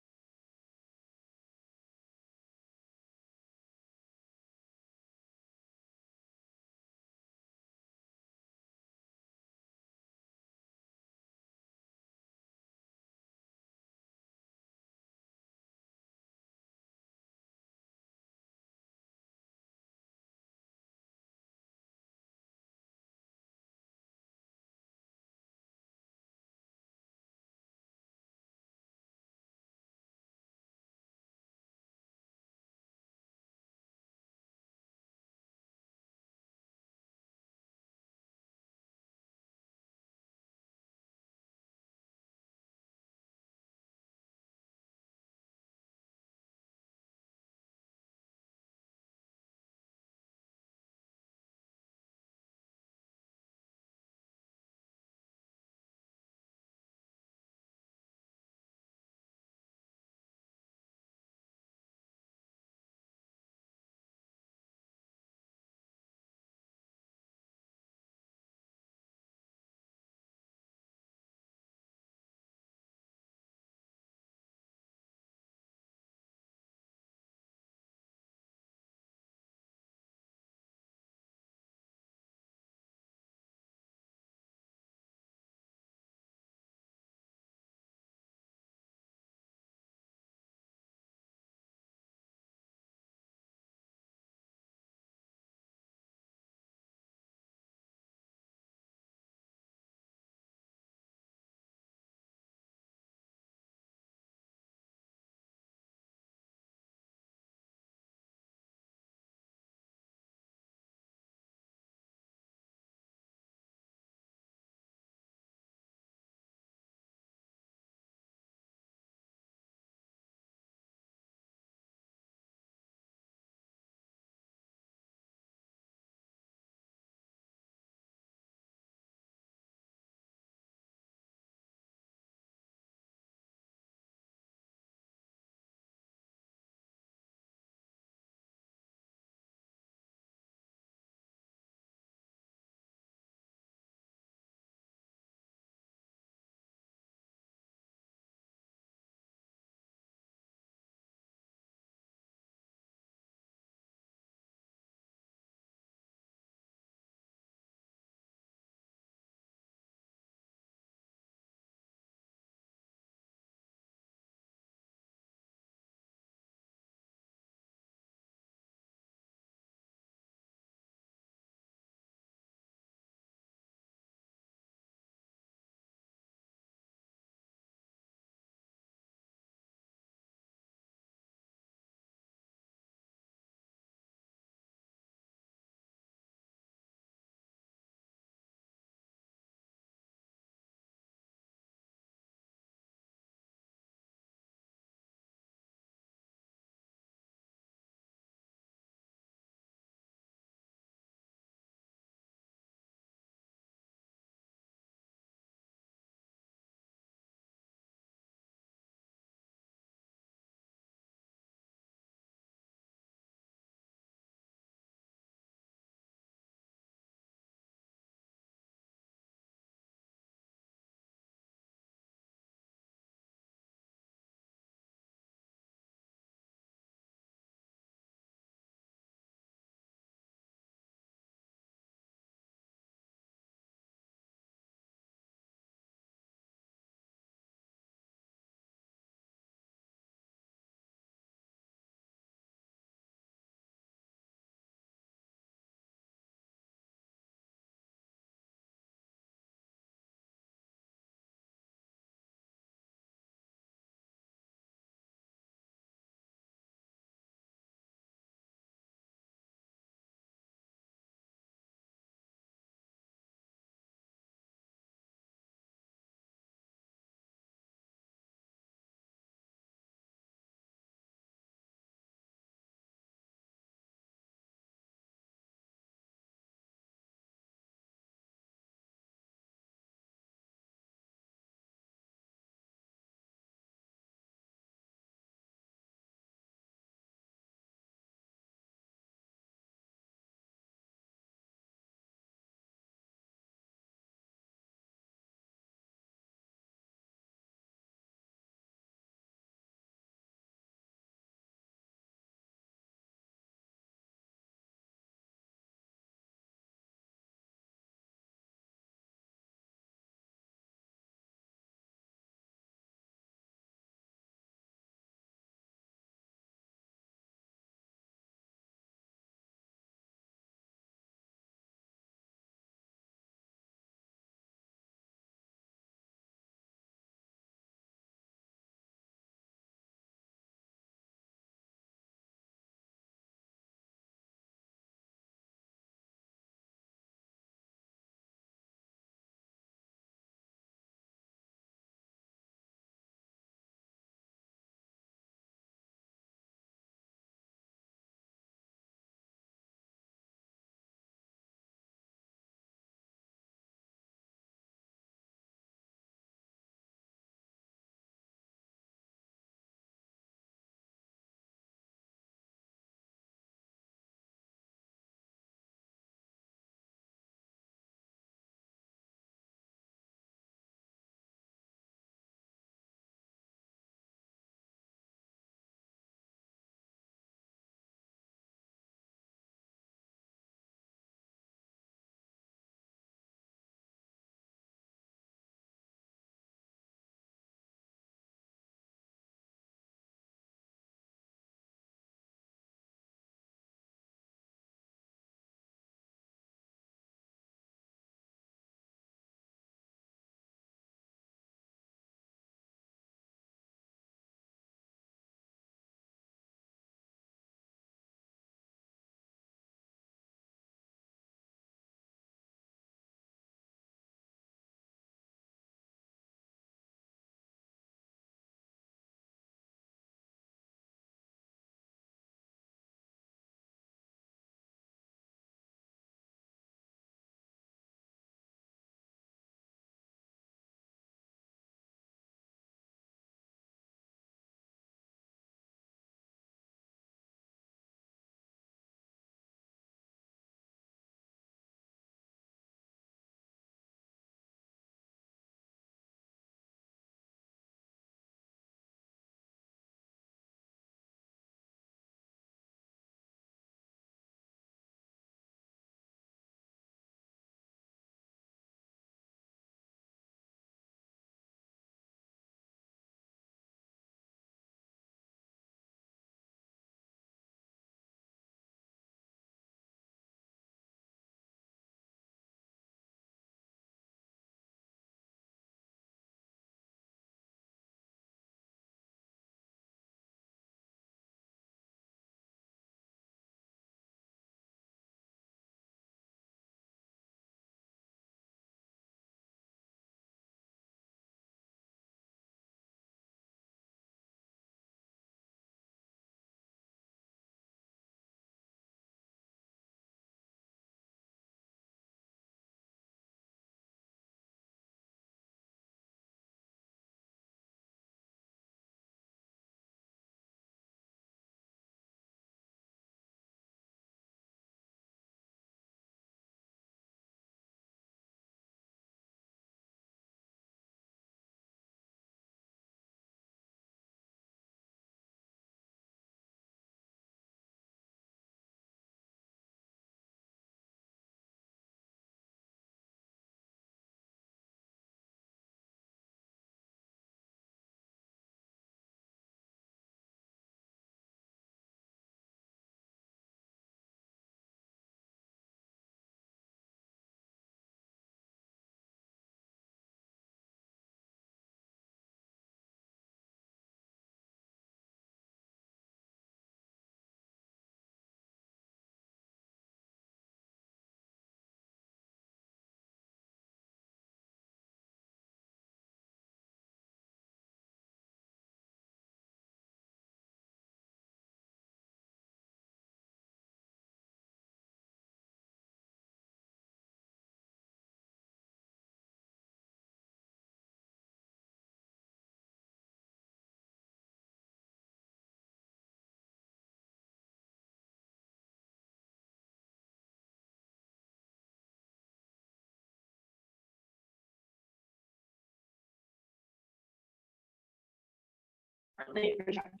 currently a retractor.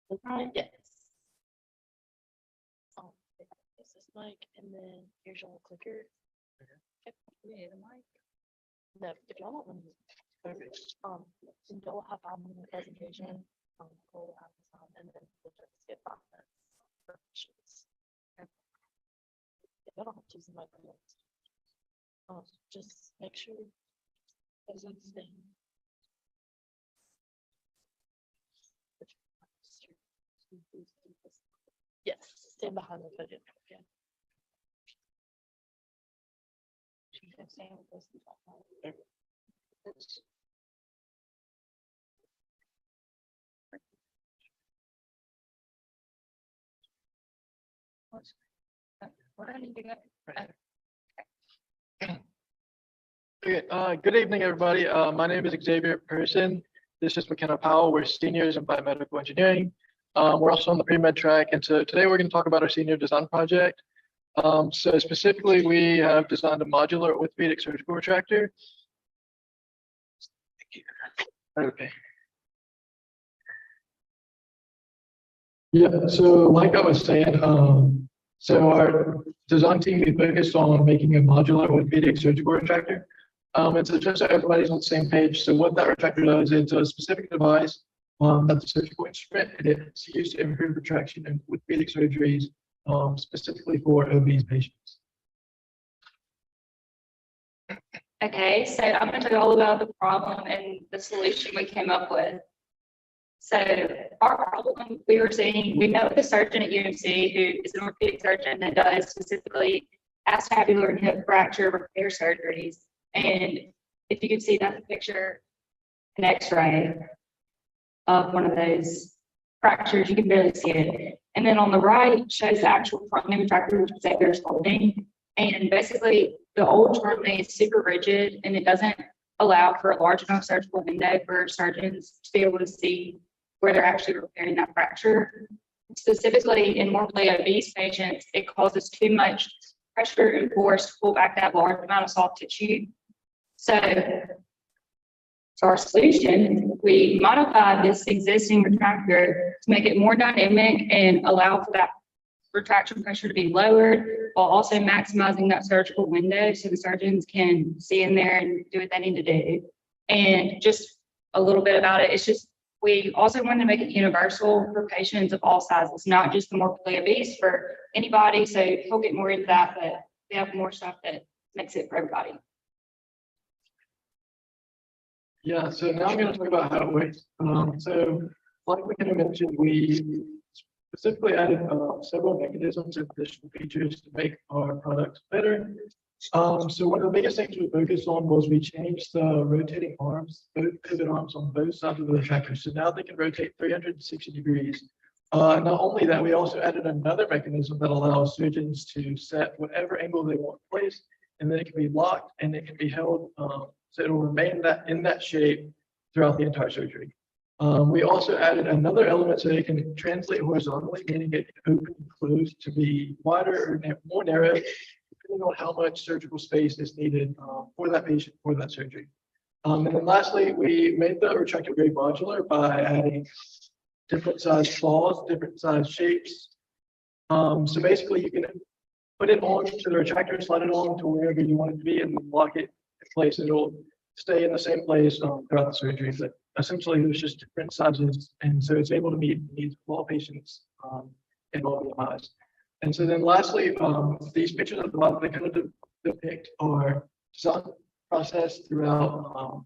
Click on it, yes. It's this mic, and then here's your clicker. Yep, yeah, the mic. No, if y'all want one, perfect. You'll have 5 minute presentation. We'll have this on, and then we'll just get 5 minutes for questions. Okay. Y'all don't have to use the microphone. Just make sure everything's staying. Yes, stand behind the podium. Yeah. Okay, good evening, everybody. My name is Xavier Person. This is McKenna Powell. We're seniors in biomedical engineering. We're also on the pre-med track, and so today we're going to talk about our senior design project. So specifically, we have designed a modular orthopedic surgical retractor. Okay. Yeah, so like I was saying, so our design team, we focused on making a modular orthopedic surgical retractor. And so just so everybody's on the same page, so what that retractor does, it's a specific device that's a surgical instrument, and it's used to improve retraction in orthopedic surgeries, specifically for obese patients. Okay, so I'm going to tell you all about the problem and the solution we came up with. So our problem we were seeing, we met with a surgeon at UMC who is an orthopedic surgeon that does specifically acetabular and hip fracture repair surgeries. And if you can see that picture, an x-ray of one of those fractures, you can barely see it. And then on the right shows the actual front knee retractor, which Xavier's holding. And basically the old front knee is super rigid and it doesn't allow for a large enough surgical window for surgeons to be able to see where they're actually repairing that fracture. Specifically in morbidly obese patients, it causes too much pressure and force to pull back that large amount of soft tissue. So our solution, we modified this existing retractor to make it more dynamic and allow for that retraction pressure to be lowered while also maximizing that surgical window so the surgeons can see in there and do what they need to do. And just a little bit about it, it's just, we also wanted to make it universal for patients of all sizes, not just the morbidly obese, for anybody. So we'll get more into that, but we have more stuff that makes it for everybody. Yeah, so now I'm going to talk about how it works. So like we kind of mentioned, we specifically added several mechanisms and additional features to make our product better. So one of the biggest things we focused on was we changed the rotating arms, both pivot arms on both sides of the retractor. So now they can rotate 360 degrees. Not only that, we also added another mechanism that allows surgeons to set whatever angle they want in place, and then it can be locked and it can be held, so it will remain in that shape throughout the entire surgery. We also added another element so it can translate horizontally, meaning it can open and close to be wider or more narrow, depending on how much surgical space is needed for that patient, for that surgery. And then lastly, we made the retractor very modular by adding different size claws, different size shapes. So basically you can put it on to the retractor, slide it on to wherever you want it to be, and lock it in place. It'll stay in the same place throughout the surgery. But essentially, there's just different sizes, and so it's able to meet the needs of all patients in all BMIs. And so then lastly, these pictures at the bottom, they kind of depict our design process throughout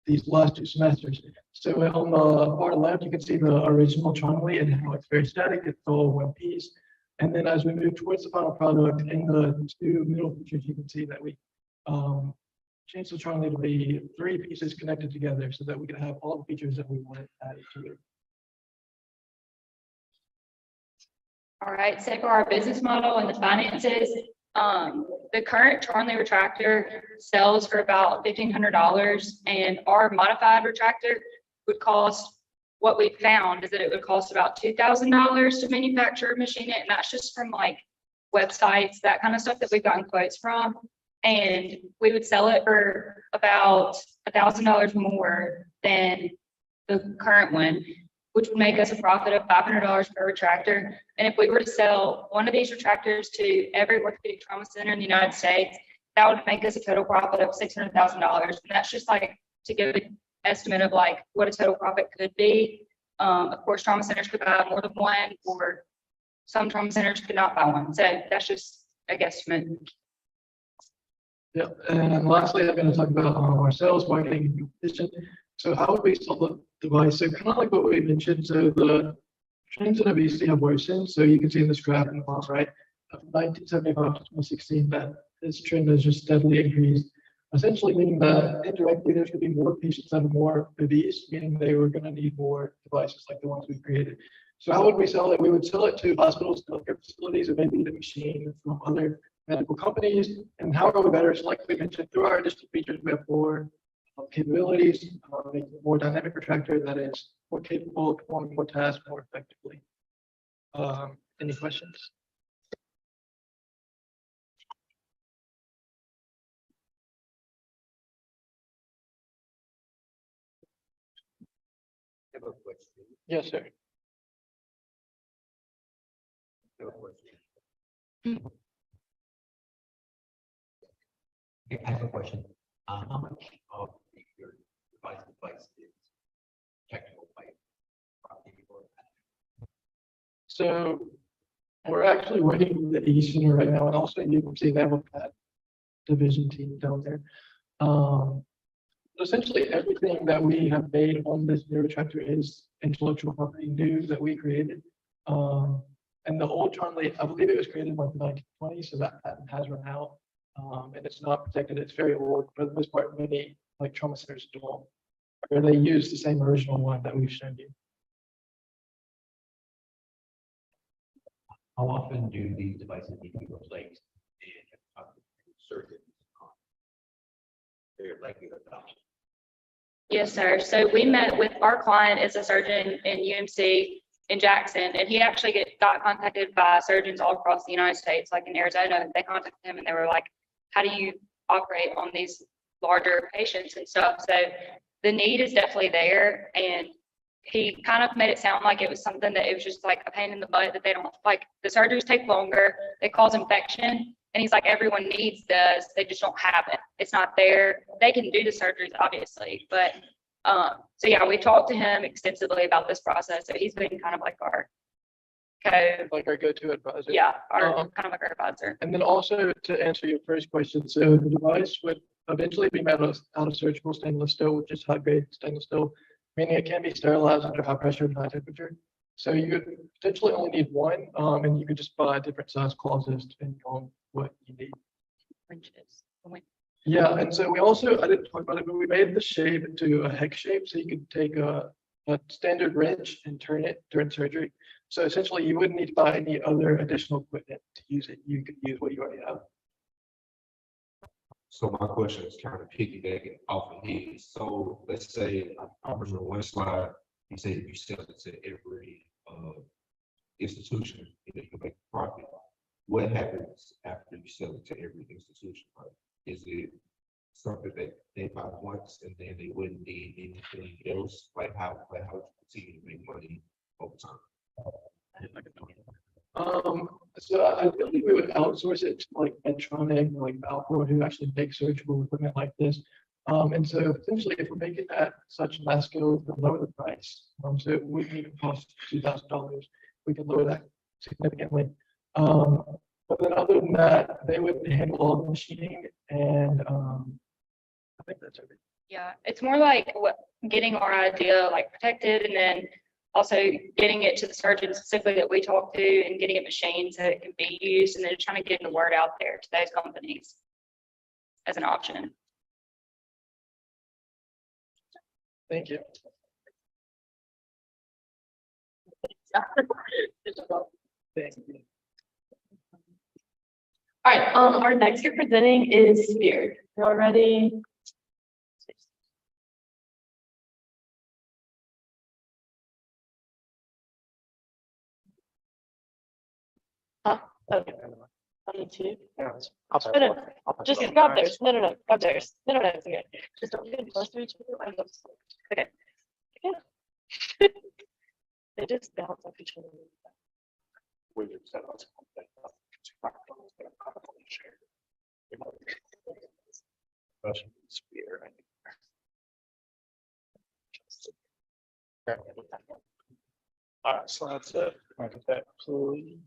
these last 2 semesters. So on the far left, you can see the original trunnion and how it's very static. It's all one piece. And then as we move towards the final product, in the 2 middle features, you can see that we changed the trunnion to be 3 pieces connected together so that we can have all the features that we wanted added to it. All right, so for our business model and the finances, the current trunnion retractor sells for about $1,500, and our modified retractor would cost, what we found is that it would cost about $2,000 to manufacture, machine it, and that's just from like websites, that kind of stuff that we've gotten quotes from. And we would sell it for about $1,000 more than the current one, which would make us a profit of $500 per retractor. And if we were to sell one of these retractors to every orthopedic trauma center in the United States, that would make us a total profit of $600,000. And that's just like to give an estimate of like what a total profit could be. Of course, trauma centers could buy more than one, or some trauma centers could not buy one. So that's just a guesstimate. Yeah, and lastly, I'm going to talk about our sales, marketing, and competition. So how would we sell the device? So kind of like what we mentioned, so the trends in obesity have worsened. So you can see in this graph in the bottom right, from 1975 to 2016, that this trend has just steadily increased, essentially meaning that indirectly there's going to be more patients that are more obese, meaning they were going to need more devices like the ones we created. So how would we sell it? We would sell it to hospitals, healthcare facilities, or maybe the machine from other medical companies. And how are we better? So like we mentioned, through our additional features, we have more capabilities, making a more dynamic retractor that is more capable of performing more tasks more effectively. Any questions? I have a question. Yes, sir. I have a question. I have a question. How much of your device is technical by property or So we're actually working with the ECAB Center right now, and also you can see they have a PAT division team down there. Essentially everything that we have made on this new retractor is intellectual property new that we created. And the old Charlie, I believe it was created in like the 1920s, so that patent has run out. And it's not protected. It's very old. For the most part, many like trauma centers don't, or they use the same original one that we've shown you. how often do these devices need to be replaced? And surgeons on their likely adoption? Yes, sir. So we met with our client as a surgeon in UMC in Jackson, and he actually got contacted by surgeons all across the United States, like in Arizona. They contacted him and they were like, how do you operate on these larger patients and stuff? So the need is definitely there. And he kind of made it sound like it was something that it was just like a pain in the butt, that they don't like, the surgeries take longer, they cause infection. And he's like, everyone needs this, they just don't have it. It's not there. They can do the surgeries, obviously, but so yeah, we talked to him extensively about this process. So he's been kind of like our go-to advisor. Yeah, kind of like our advisor. And then also to answer your first question, so the device would eventually be made out of surgical stainless steel, which is high-grade stainless steel, meaning it can be sterilized under high pressure and high temperature. So you could potentially only need one, and you could just buy different size clauses depending on what you need. Yeah, and so we also, I didn't talk about it, but we made the shape into a hex shape, so you could take a standard wrench and turn it during surgery. So essentially, you wouldn't need to buy any other additional equipment to use it. You could use what you already have. So my question is kind of piggybacking off of his. So let's say on one slide, you say if you sell it to every institution, you can make a profit. What happens after you sell it to every institution? Right? Is it something that they buy once and then they wouldn't need anything else? Like how would you continue to make money over time? So I believe we would outsource it to like Medtronic, like Valcor, who actually make surgical equipment like this. And so potentially, if we're making that such mass scale, we can lower the price. So it wouldn't even cost $2,000. We can lower that significantly. But then other than that, they would handle all the machining, and I think that's everything. Yeah, it's more like getting our idea like protected, and then also getting it to the surgeon specifically that we talk to, and getting it machined so it can be used, and then trying to get the word out there to those companies as an option. Thank you. Thank you. All right, our next year presenting is Spear. Y'all ready? Huh? Okay. On YouTube. Just go upstairs. No, upstairs. No, it's okay. Just don't get close to each other. Okay. Okay. They just bounce off each other. Spear. All right, slides up. Look at that, please.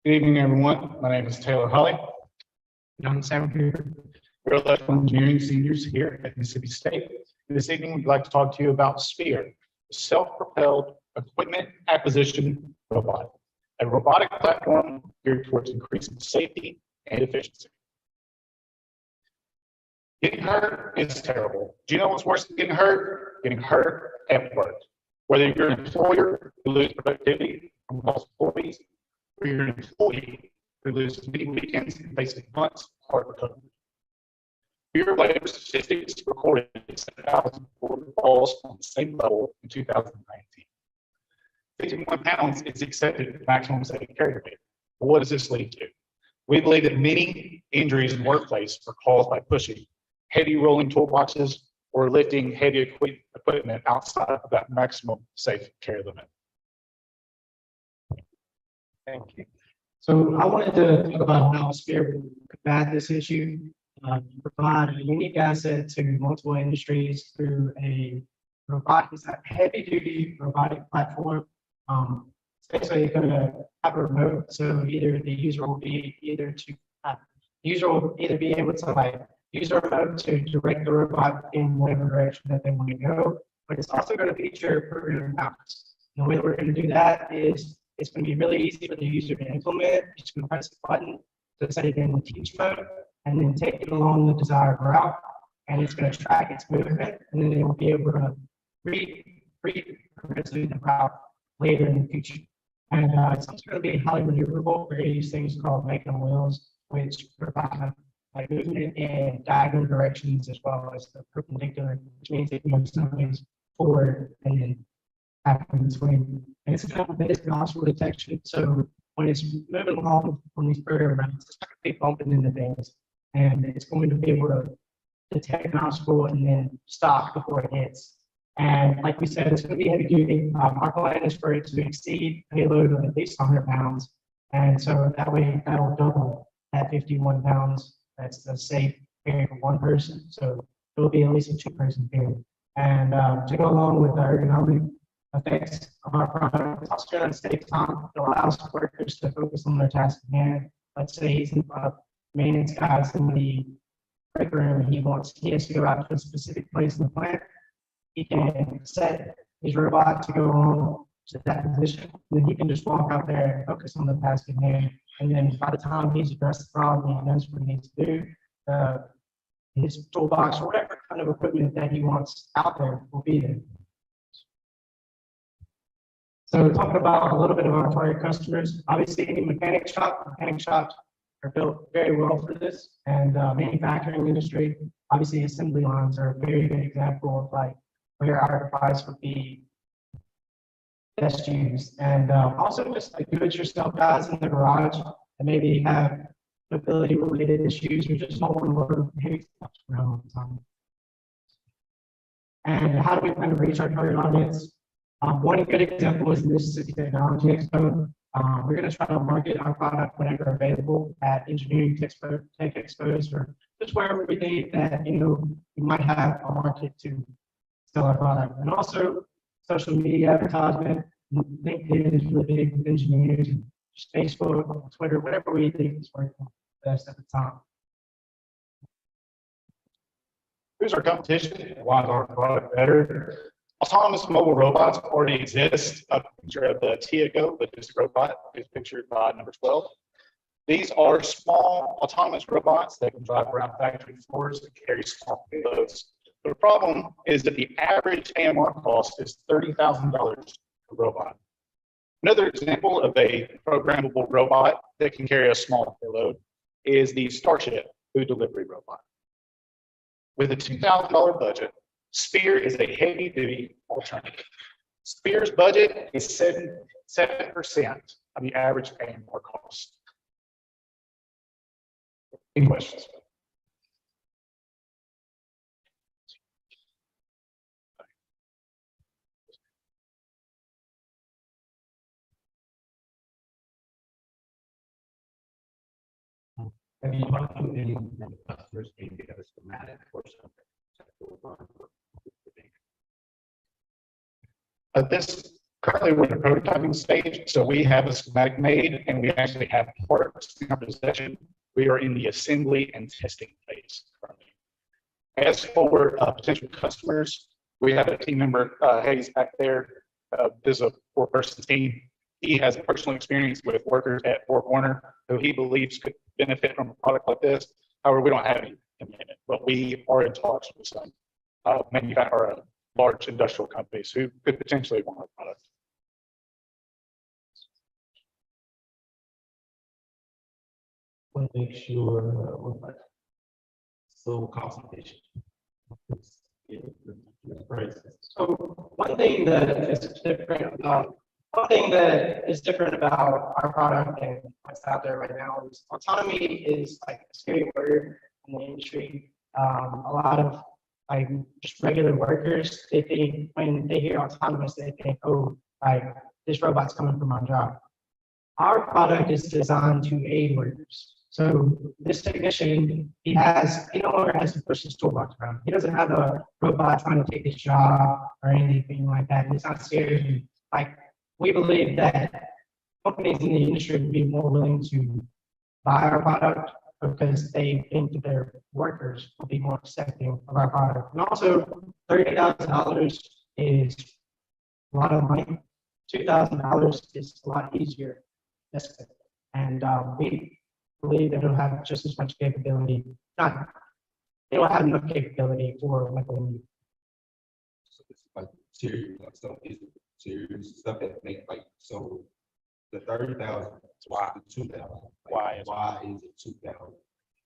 Good evening, everyone. My name is Taylor Holly. I'm Sam here. We're electrical engineering seniors here at Mississippi State. This evening, we'd like to talk to you about Sphere, a self-propelled equipment acquisition robot, a robotic platform geared towards increasing safety and efficiency. Getting hurt is terrible. Do you know what's worse than getting hurt? Getting hurt at work. Whether you're an employer who loses productivity from lost employees, or you're an employee who loses many weekends and faces months of hard recovery. Bureau of Labor Statistics recorded 7,000 falls on the same level in 2019. 51 pounds is accepted as the maximum safe carrier weight. What does this lead to? We believe that many injuries in the workplace are caused by pushing heavy rolling toolboxes or lifting heavy equipment outside of that maximum safe carry limit. Thank you. So I wanted to talk about how Sphere will combat this issue, provide a unique asset to multiple industries through a heavy-duty robotic platform. It's basically going to have a remote, so either the user will be be able to use a remote to direct the robot in whatever direction that they want to go, but it's also going to feature programming balance. The way that we're going to do that is it's going to be really easy for the user to implement. It's going to press a button to set it in the teach mode and then take it along the desired route. And it's going to track its movement, and then it will be able to read the route later in the future. And it's also going to be highly maneuverable. We're going to use things called making wheels, which provide like movement in diagonal directions as well as the perpendicular, which means it moves sideways, forward, and then in between. And it's kind of basic obstacle detection. So when it's moving along on these program routes, it's not going to be bumping into things. And it's going to be able to detect an obstacle and then stop before it hits. And like we said, it's going to be heavy duty. Our plan is for it to exceed a payload of at least 100 pounds. And so that way, that'll double that 51 pounds. That's the safe carry for one person. So it'll be at least a two-person carry. And to go along with the ergonomic effects of our product, it's also going to save time. It allows workers to focus on their task at hand. Let's say he's in maintenance guys in the break room and he has to go out to a specific place in the plant. He can set his robot to go on to that position, and then he can just walk out there and focus on the task at hand. And then by the time he's addressed the problem, he knows what he needs to do. His toolbox or whatever kind of equipment that he wants out there will be there. So talking about a little bit of our target customers, obviously any mechanic shops are built very well for this, and manufacturing industry, obviously assembly lines are a very good example of like where our device would be best used. And also just like do-it-yourself guys in the garage that maybe have mobility related issues or just don't want to load heavy stuff around all the time. And how do we plan to reach our target audience? One good example is the Mississippi Technology Expo. We're going to try to market our product whenever available at engineering tech expos or just wherever we think that we might have a market to sell our product. And also social media advertisement. LinkedIn is really big with engineers, and just Facebook, Twitter, whatever we think is working best at the time. Who's our competition? Why is our product better? Autonomous mobile robots already exist. A picture of the Tiago, the disc robot, is pictured by number 12. These are small autonomous robots that can drive around factory floors and carry small payloads. The problem is that the average AMR cost is $30,000 per robot. Another example of a programmable robot that can carry a small payload is the Starship food delivery robot. With a $2,000 budget, Sphere is a heavy-duty alternative. Sphere's budget is 7% of the average annual cost. Any questions? Have you talked to any customers and get a schematic or something? This currently we're in the prototyping stage, so we have a schematic made and we actually have parts in our possession. We are in the assembly and testing phase currently. As for potential customers, we have a team member, Hayes, back there. This is a 4-person team. He has personal experience with workers at Four Corner who he believes could benefit from a product like this. However, we don't have any commitment, but we are in talks with some large industrial companies who could potentially want our product. Want to make sure we're so cost efficient. So one thing that is different about our product and what's out there right now is autonomy is like a scary word in the industry. A lot of like just regular workers, they think when they hear autonomous, they think, oh, like this robot's coming from my job. Our product is designed to aid workers. So this technician, he no longer has to push his toolbox around. He doesn't have a robot trying to take his job or anything like that. It's not scary. Like we believe that companies in the industry would be more willing to buy our product because they think that their workers will be more accepting of our product. And also, $30,000 is a lot of money. $2,000 is a lot easier. And we believe that it'll have just as much capability. It will have enough capability for like a need. So it's like serious, like stuff is serious stuff that make like so. The 30,000, why the 2,000? Why is it 2,000?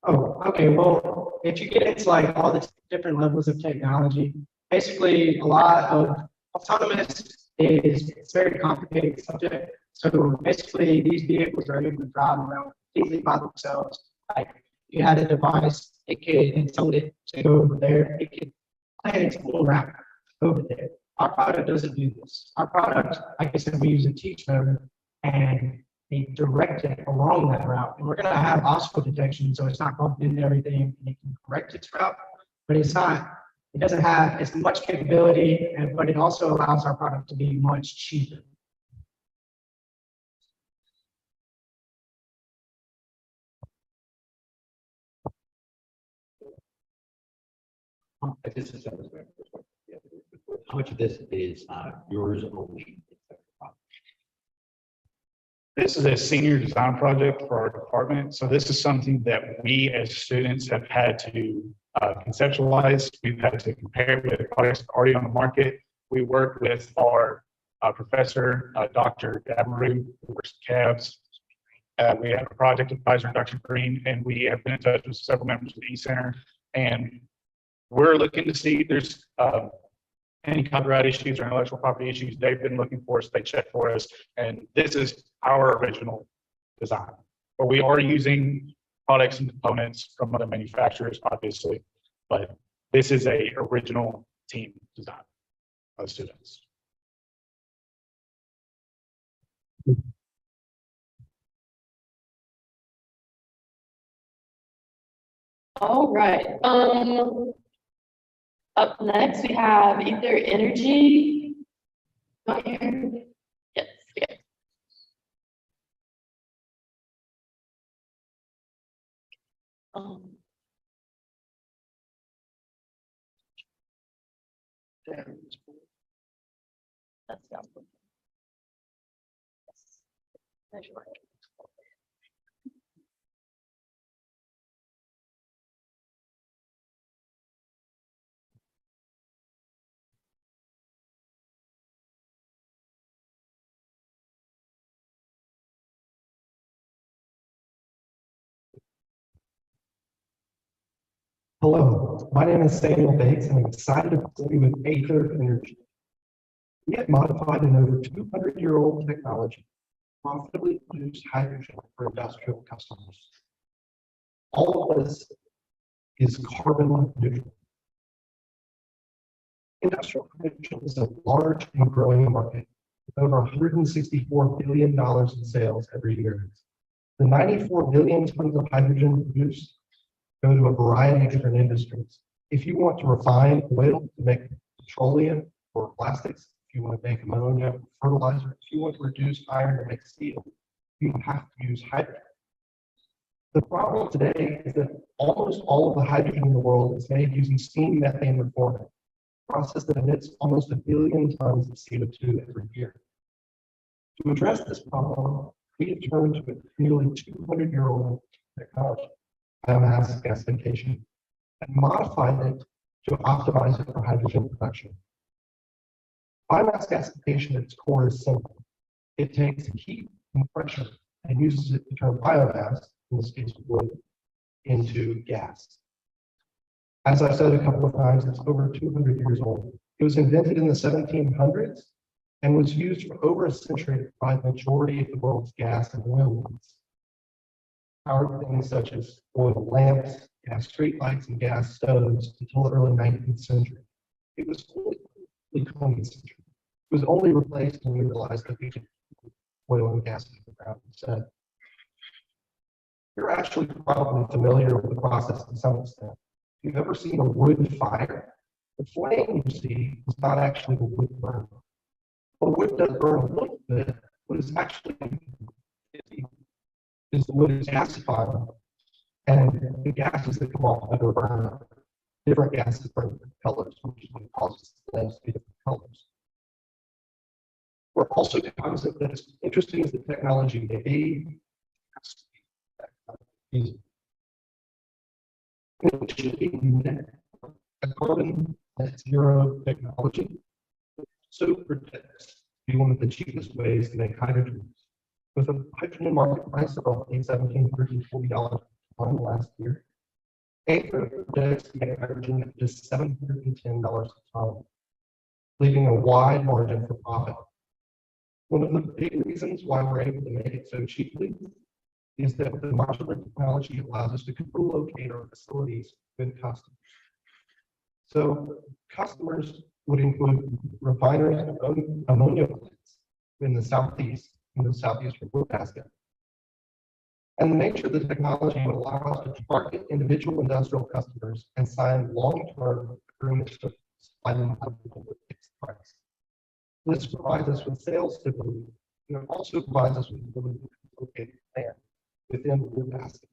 Oh, okay. Well, if you get into like all the different levels of technology, basically a lot of autonomous is it's a very complicated subject. So basically, these vehicles are able to drive around completely by themselves. Like you had a device, it could tell it to go over there. It could plan its whole route over there. Our product doesn't do this. Our product, like I said, we use a teach motor and they direct it along that route. And we're going to have obstacle detection, so it's not bumping into everything and it can correct its route, but it doesn't have as much capability, but it also allows our product to be much cheaper. This is how much of this is yours only? This is a senior design project for our department. So this is something that we as students have had to conceptualize. We've had to compare with products already on the market. We work with our professor, Dr. Gabaru, who works at ECAB. We have a project advisor, Dr. Green, and we have been in touch with several members of the E-Center. And we're looking to see if there's any copyright issues or intellectual property issues. They've been looking for us, they check for us, and this is our original design. But we are using products and components from other manufacturers, obviously, but this is a original team design of students. All right. Up next, we have either energy. Not here. Yes. Yes. That's not. Yes. Hello, my name is Samuel Bates, and I'm excited to present you with Aether Energy. We have modified an over 200-year-old technology to profitably produce hydrogen for industrial customers. All of this is carbon neutral. Industrial hydrogen is a large and growing market with over $164 billion in sales every year. The 94 million tons of hydrogen produced go to a variety of different industries. If you want to refine oil to make petroleum or plastics, if you want to make ammonia, fertilizer, if you want to reduce iron to make steel, you have to use hydrogen. The problem today is that almost all of the hydrogen in the world is made using steam methane reforming, a process that emits almost 1 billion tons of CO2 every year. To address this problem, we have turned to a nearly 200-year-old technology, biomass gasification, and modified it to optimize it for hydrogen production. Biomass gasification at its core is simple. It takes heat and pressure and uses it to turn biomass, in this case wood, into gas. As I've said a couple of times, it's over 200 years old. It was invented in the 1700s and was used for over a century to provide the majority of the world's gas and oil needs. Powered things such as oil lamps, gas streetlights, and gas stoves until the early 19th century. It was fully 20th century. It was only replaced when we realized that we could put oil and gas in the ground instead. You're actually probably familiar with the process to some extent. If you've ever seen a wood fire, the flame you see is not actually the wood burn. The wood does burn a little bit, but it's actually is the wood is gasified, and the gases that come off of it burn different gases burn different colors, which is what causes the flames to be different colors. We're also cognizant that as interesting as the technology may be, it should be a carbon net zero technology. So predicts to be one of the cheapest ways to make hydrogen. With a hydrogen market price of roughly $1,740 per ton last year, Aether predicts to make hydrogen at just $710 a ton, leaving a wide margin for profit. One of the big reasons why we're able to make it so cheaply is that the modular technology allows us to co-locate our facilities with customers. So customers would include refineries and ammonia plants in the southeast, in the southeastern Nebraska. And the nature of the technology would allow us to target individual industrial customers and sign long-term agreements to supply them with a fixed price. This provides us with sales stability, and it also provides us with the ability to locate a plant within the basket,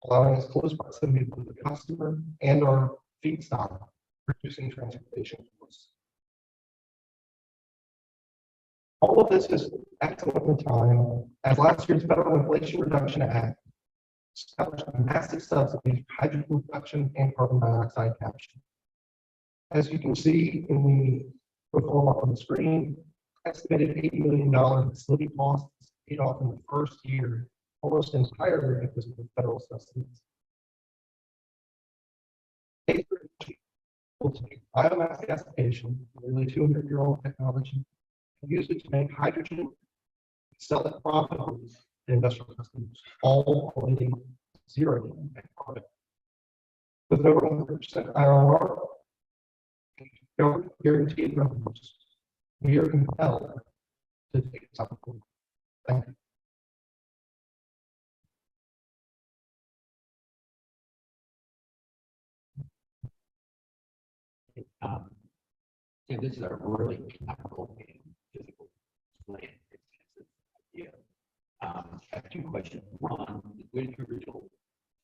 allowing us close proximity to the customer and our feedstock, reducing transportation costs. All of this is excellent time as last year's Federal Inflation Reduction Act established a massive subsidy for hydrogen production and carbon dioxide capture. As you can see in the reform on the screen, estimated $80 million facility costs paid off in the first year, almost entirely because of the federal subsidies. Aether will take biomass gasification, nearly 200-year-old technology, and use it to make hydrogen, sell it profitably to industrial customers, all emitting zero carbon. With over 100% IRR, guaranteed revenues, we are compelled to take this opportunity. Thank you. So this is a really practical and physical plan. Idea. I have two questions. One, where did your original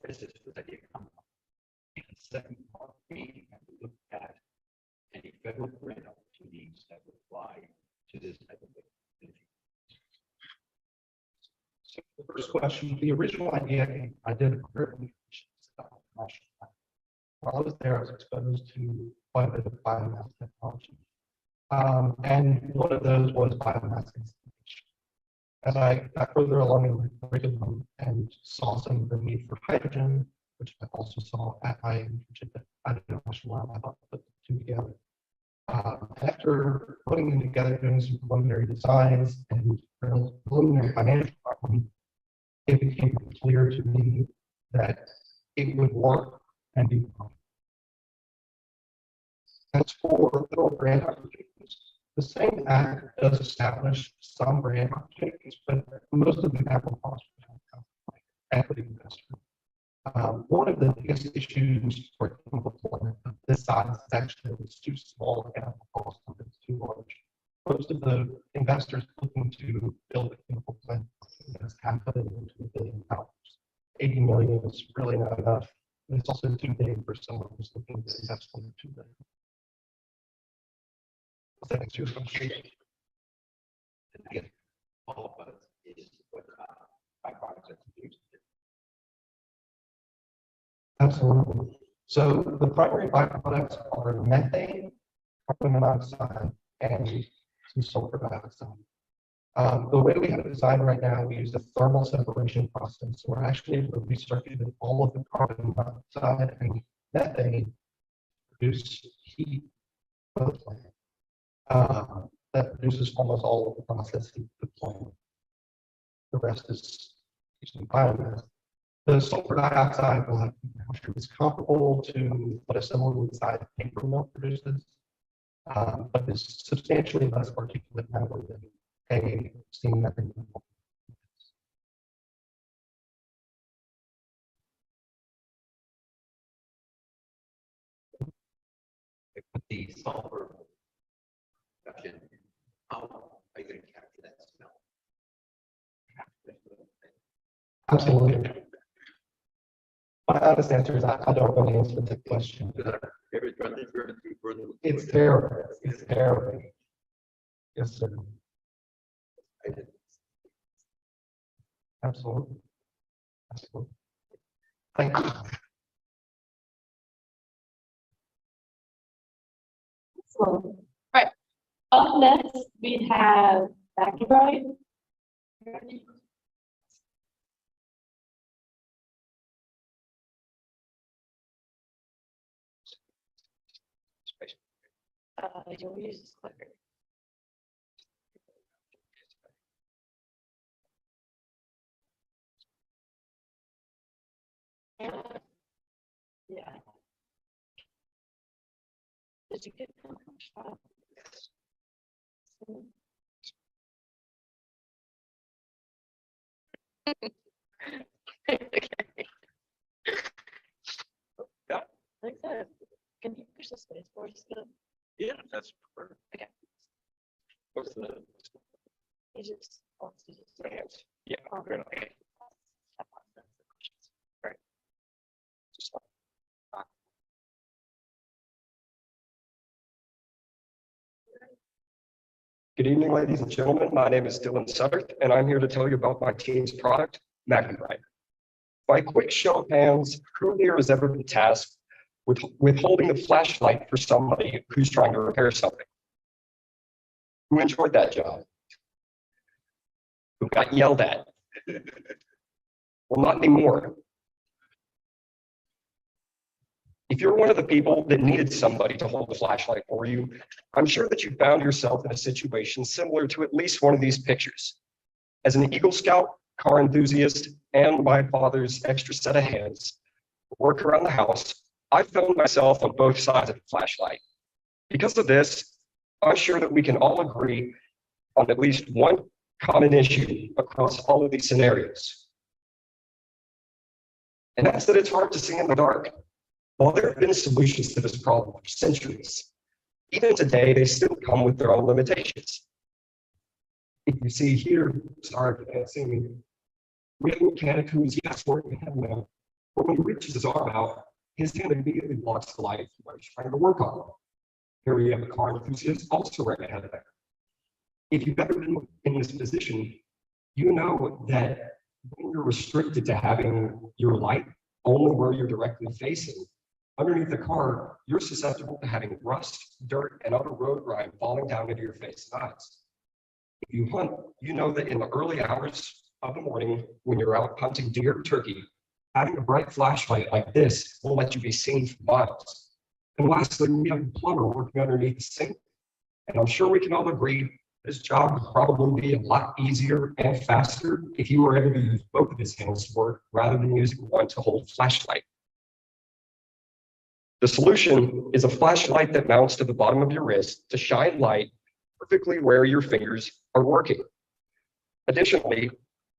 predecessor for this idea come from? And the second part being, have we looked at any federal grant opportunities that would apply to this type of thing? So the first question, the original idea, I did a presentation about commercialize. While I was there, I was exposed to quite a bit of biomass technology. And one of those was biomass gasification. As I got further along in my curriculum and saw some of the need for hydrogen, which I also saw at my internship. I didn't know much about. I thought put the two together. After putting them together, doing some preliminary designs and preliminary financial modeling, it became clear to me that it would work and be fun. As for little brand opportunities, the same act does establish some brand opportunities, but most of them have a cost like equity investment. One of the biggest issues for deployment of this size is actually it's too small to have a cost and it's too large. Most of the investors looking to build a chemical plant invest $500 million to $1 billion. 80 million is really not enough. And it's also too big for someone who's looking to invest $1 or $2 billion. Thanks, your question. Again, all of us is what byproducts are produced. Absolutely. So the primary byproducts are methane, carbon monoxide, and some sulfur dioxide. The way we have it designed right now, we use the thermal separation process. We're actually able to recirculate all of the carbon monoxide and methane to produce heat for the plant. That produces almost all of the process heat for the plant. The rest is using biomass. The sulfur dioxide will have is comparable to what a similarly sized paper mill produces, but is substantially less particulate matter than a steam methane mill. With the sulfur production, how are you going to capture that smell? Absolutely. My honest answer is I don't really answer that question. It's terrible. It's terrible. Yes, sir. Absolutely. Absolutely. Thank you. All right. Up next, we have Bright. You'll use this clicker. Yeah. Did you get how much file? Yes. Okay. Yeah. Like that. Can you push the space bar still? Yeah, that's perfect. Okay. What's the? You just wants to just. Hands. Yeah. Okay. Right. Just Good evening, ladies and gentlemen. My name is Dylan Sutter, and I'm here to tell you about my team's product, McIntyre. By a quick show of hands, who here has ever been tasked with holding a flashlight for somebody who's trying to repair something? Who enjoyed that job? Who got yelled at? Well, not anymore. If you're one of the people that needed somebody to hold the flashlight for you, I'm sure that you found yourself in a situation similar to at least one of these pictures. As an Eagle Scout, car enthusiast, and my father's extra set of hands, work around the house, I found myself on both sides of the flashlight. Because of this, I'm sure that we can all agree on at least one common issue across all of these scenarios. And that's that it's hard to see in the dark. While there have been solutions to this problem for centuries, even today, they still come with their own limitations. If you see here, sorry if you can't see me, we have a mechanic who's, yes, working ahead now, but when he reaches his arm out, his hand immediately blocks the light from what he's trying to work on. Here we have a car enthusiast also right ahead of him. If you've ever been in this position, you know that when you're restricted to having your light only where you're directly facing, underneath the car, you're susceptible to having rust, dirt, and other road grime falling down into your face and eyes. If you hunt, you know that in the early hours of the morning, when you're out hunting deer or turkey, Having a bright flashlight like this will let you be seen for miles. And lastly, we have a plumber working underneath the sink. And I'm sure we can all agree this job would probably be a lot easier and faster if you were able to use both of his hands to work rather than using one to hold a flashlight. The solution is a flashlight that mounts to the bottom of your wrist to shine light perfectly where your fingers are working. Additionally,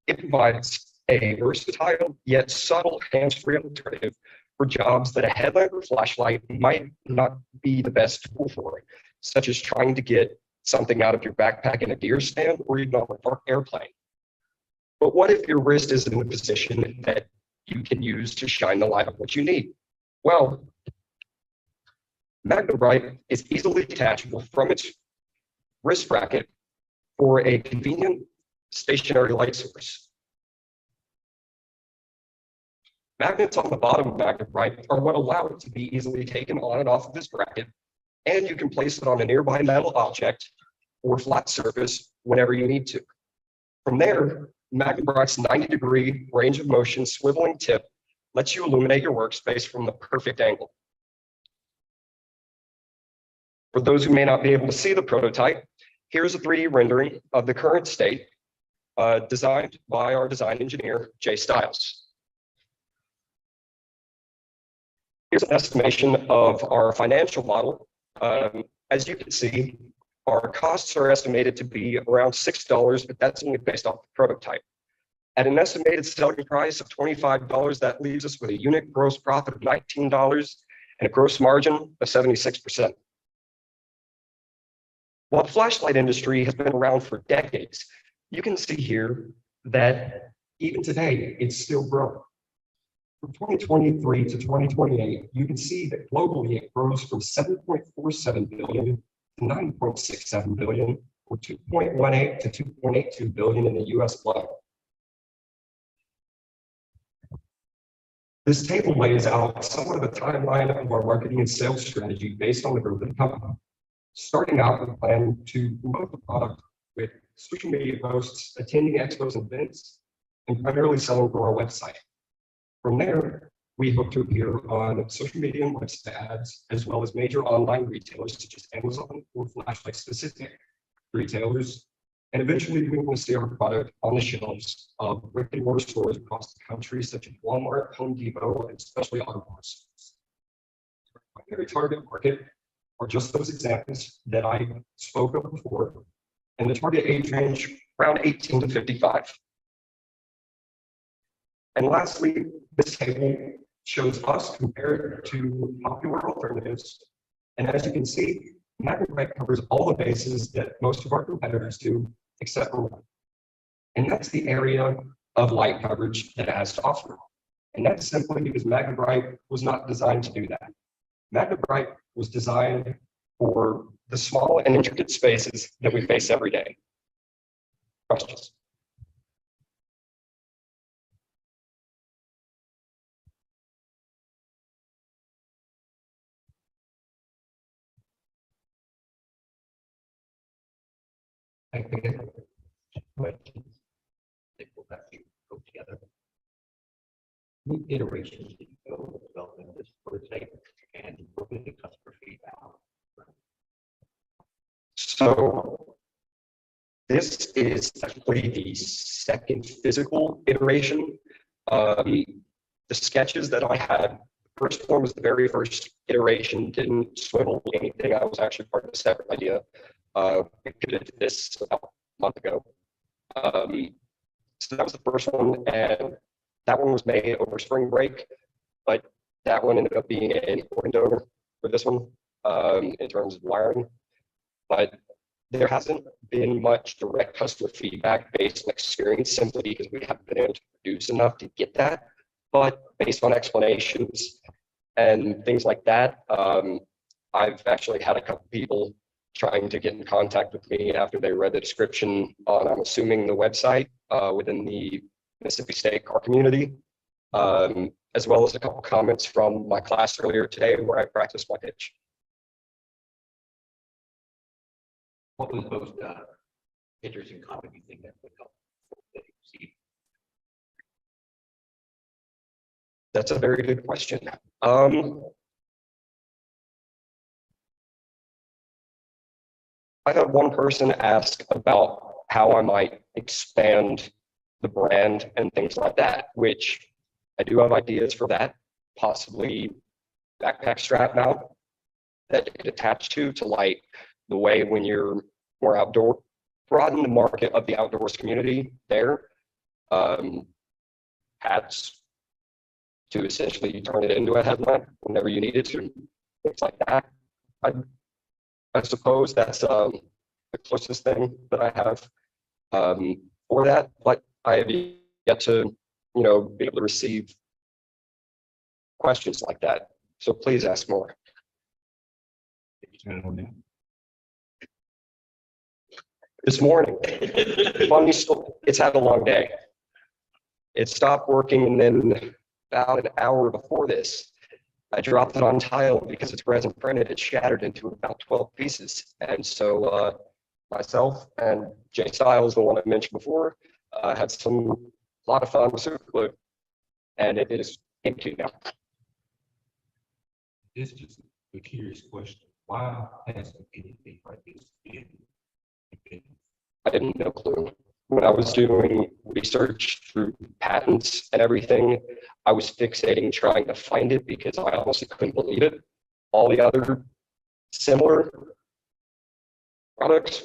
it provides a versatile yet subtle hands-free alternative for jobs that a headlamp or flashlight might not be the best tool for, such as trying to get something out of your backpack in a deer stand or even on a parked airplane. But what if your wrist is in a position that you can use to shine the light on what you need? Well, MagnaBright is easily detachable from its wrist bracket for a convenient stationary light source. Magnets on the bottom of MagnaBright are what allow it to be easily taken on and off of this bracket, and you can place it on a nearby metal object or flat surface whenever you need to. From there, MagnaBright's 90-degree range of motion swiveling tip lets you illuminate your workspace from the perfect angle. For those who may not be able to see the prototype, here's a 3D rendering of the current state, designed by our design engineer, Jay Stiles. Here's an estimation of our financial model. As you can see, our costs are estimated to be around $6, but that's only based off the prototype. At an estimated selling price of $25, that leaves us with a unit gross profit of $19 and a gross margin of 76%. While the flashlight industry has been around for decades, you can see here that even today, it's still growing. From 2023 to 2028, you can see that globally it grows from 7.47 billion to 9.67 billion, or 2.18 to 2.82 billion in the US alone. This table lays out somewhat of a timeline of our marketing and sales strategy based on the growth of the company. Starting out, we plan to promote the product with social media posts, attending expos and events, and primarily selling through our website. From there, we hope to appear on social media and website ads, as well as major online retailers such as Amazon or flashlight-specific retailers, and eventually we want to see our product on the shelves of brick-and-mortar stores across the country, such as Walmart, Home Depot, and especially auto parts stores. Our primary target market are just those examples that I spoke of before, and the target age range around 18 to 55. And lastly, this table shows us compared to popular alternatives. And as you can see, MagnaBright covers all the bases that most of our competitors do, except for one. And that's the area of light coverage that it has to offer. And that's simply because MagnaBright was not designed to do that. MagnaBright was designed for the small and intricate spaces that we face every day. Questions? I think it's questions that will actually go together. New iterations that you go with developing this prototype and working the customer feedback. So this is actually the second physical iteration. The sketches that I had, the first one was the very first iteration, didn't swivel anything. I was actually part of a separate idea. We did this about a month ago. So that was the first one, and that one was made over spring break, but that one ended up being an organ donor for this one in terms of wiring. But there hasn't been much direct customer feedback based on experience, simply because we haven't been able to produce enough to get that. But based on explanations and things like that, I've actually had a couple people trying to get in contact with me after they read the description on, I'm assuming, the website within the Mississippi State car community, as well as a couple comments from my class earlier today where I practiced my pitch. What was most interesting comment you think that would help that you see? That's a very good question. I had one person ask about how I might expand the brand and things like that, which I do have ideas for that, possibly backpack strap mount that you could attach to like the way when you're more outdoor, broaden the market of the outdoors community there. Hats to essentially turn it into a headline whenever you need it to, things like that. I suppose that's the closest thing that I have for that, but I have yet to, be able to receive questions like that. So please ask more. This morning, funny story, it's had a long day. It stopped working, and then about an hour before this, I dropped it on tile because it's resin printed. It shattered into about 12 pieces. And so myself and Jay Styles, the one I mentioned before, had a lot of fun with super glue, and it is empty now. It's just a curious question. Why hasn't anything like this been? I didn't know clue. When I was doing research through patents and everything, I was fixating trying to find it because I honestly couldn't believe it. All the other similar products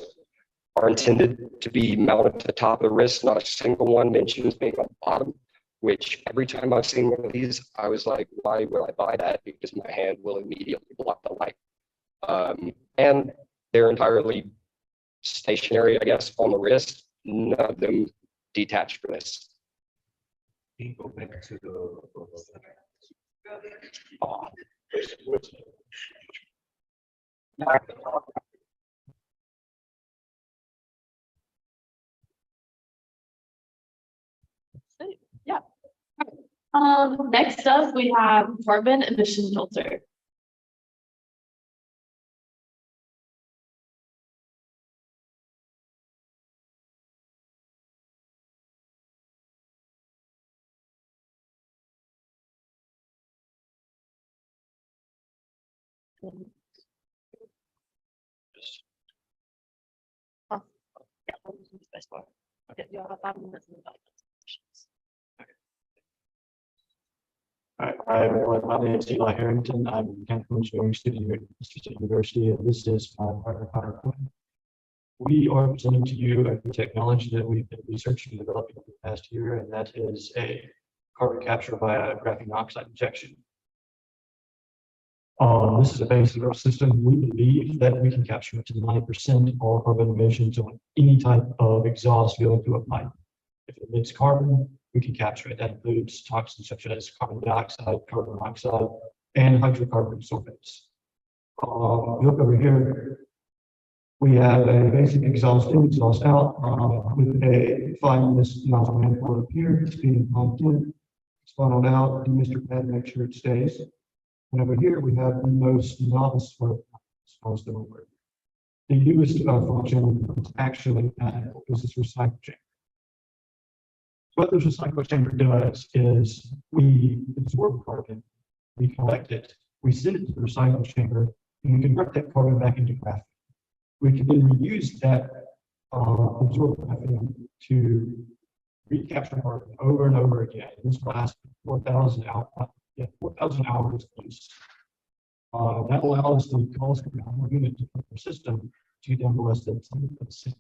are intended to be mounted to the top of the wrist. Not a single one mentions being on the bottom, which every time I've seen one of these, I was like, why would I buy that? Because my hand will immediately block the light. And they're entirely stationary, I guess, on the wrist. None of them detached for this. Can you go back to the Yeah. Next up, we have carbon emission filter. Okay, you have 5 minutes. Hi, everyone. My name is Eli Harrington. I'm a mechanical engineering student here at MSU Center University, and this is my partner, Connor Quinn. We are presenting to you a new technology that we've been researching and developing over the past year, and that is a carbon capture via graphene oxide injection. This is a base zero system. We believe that we can capture up to 90% of all carbon emissions on any type of exhaust going through a pipe. If it emits carbon, we can capture it. That includes toxins such as carbon dioxide, carbon monoxide, and hydrocarbon sulfates. Look over here. We have a basic exhaust in, exhaust out, with a 5 nozzle manifold up here. It's being pumped in, funneled out, demister pad, make sure it stays. And over here, we have the most novice exposed over. The newest function is actually is this recycle chamber. What this recycle chamber does is we absorb carbon, we collect it, we send it to the recycle chamber, and we convert that carbon back into graphene. We can then reuse that absorbed graphene to recapture carbon over and over again. This lasts 4,000 hours of use. That allows the cost of our unit to put the system to down to less than 10%.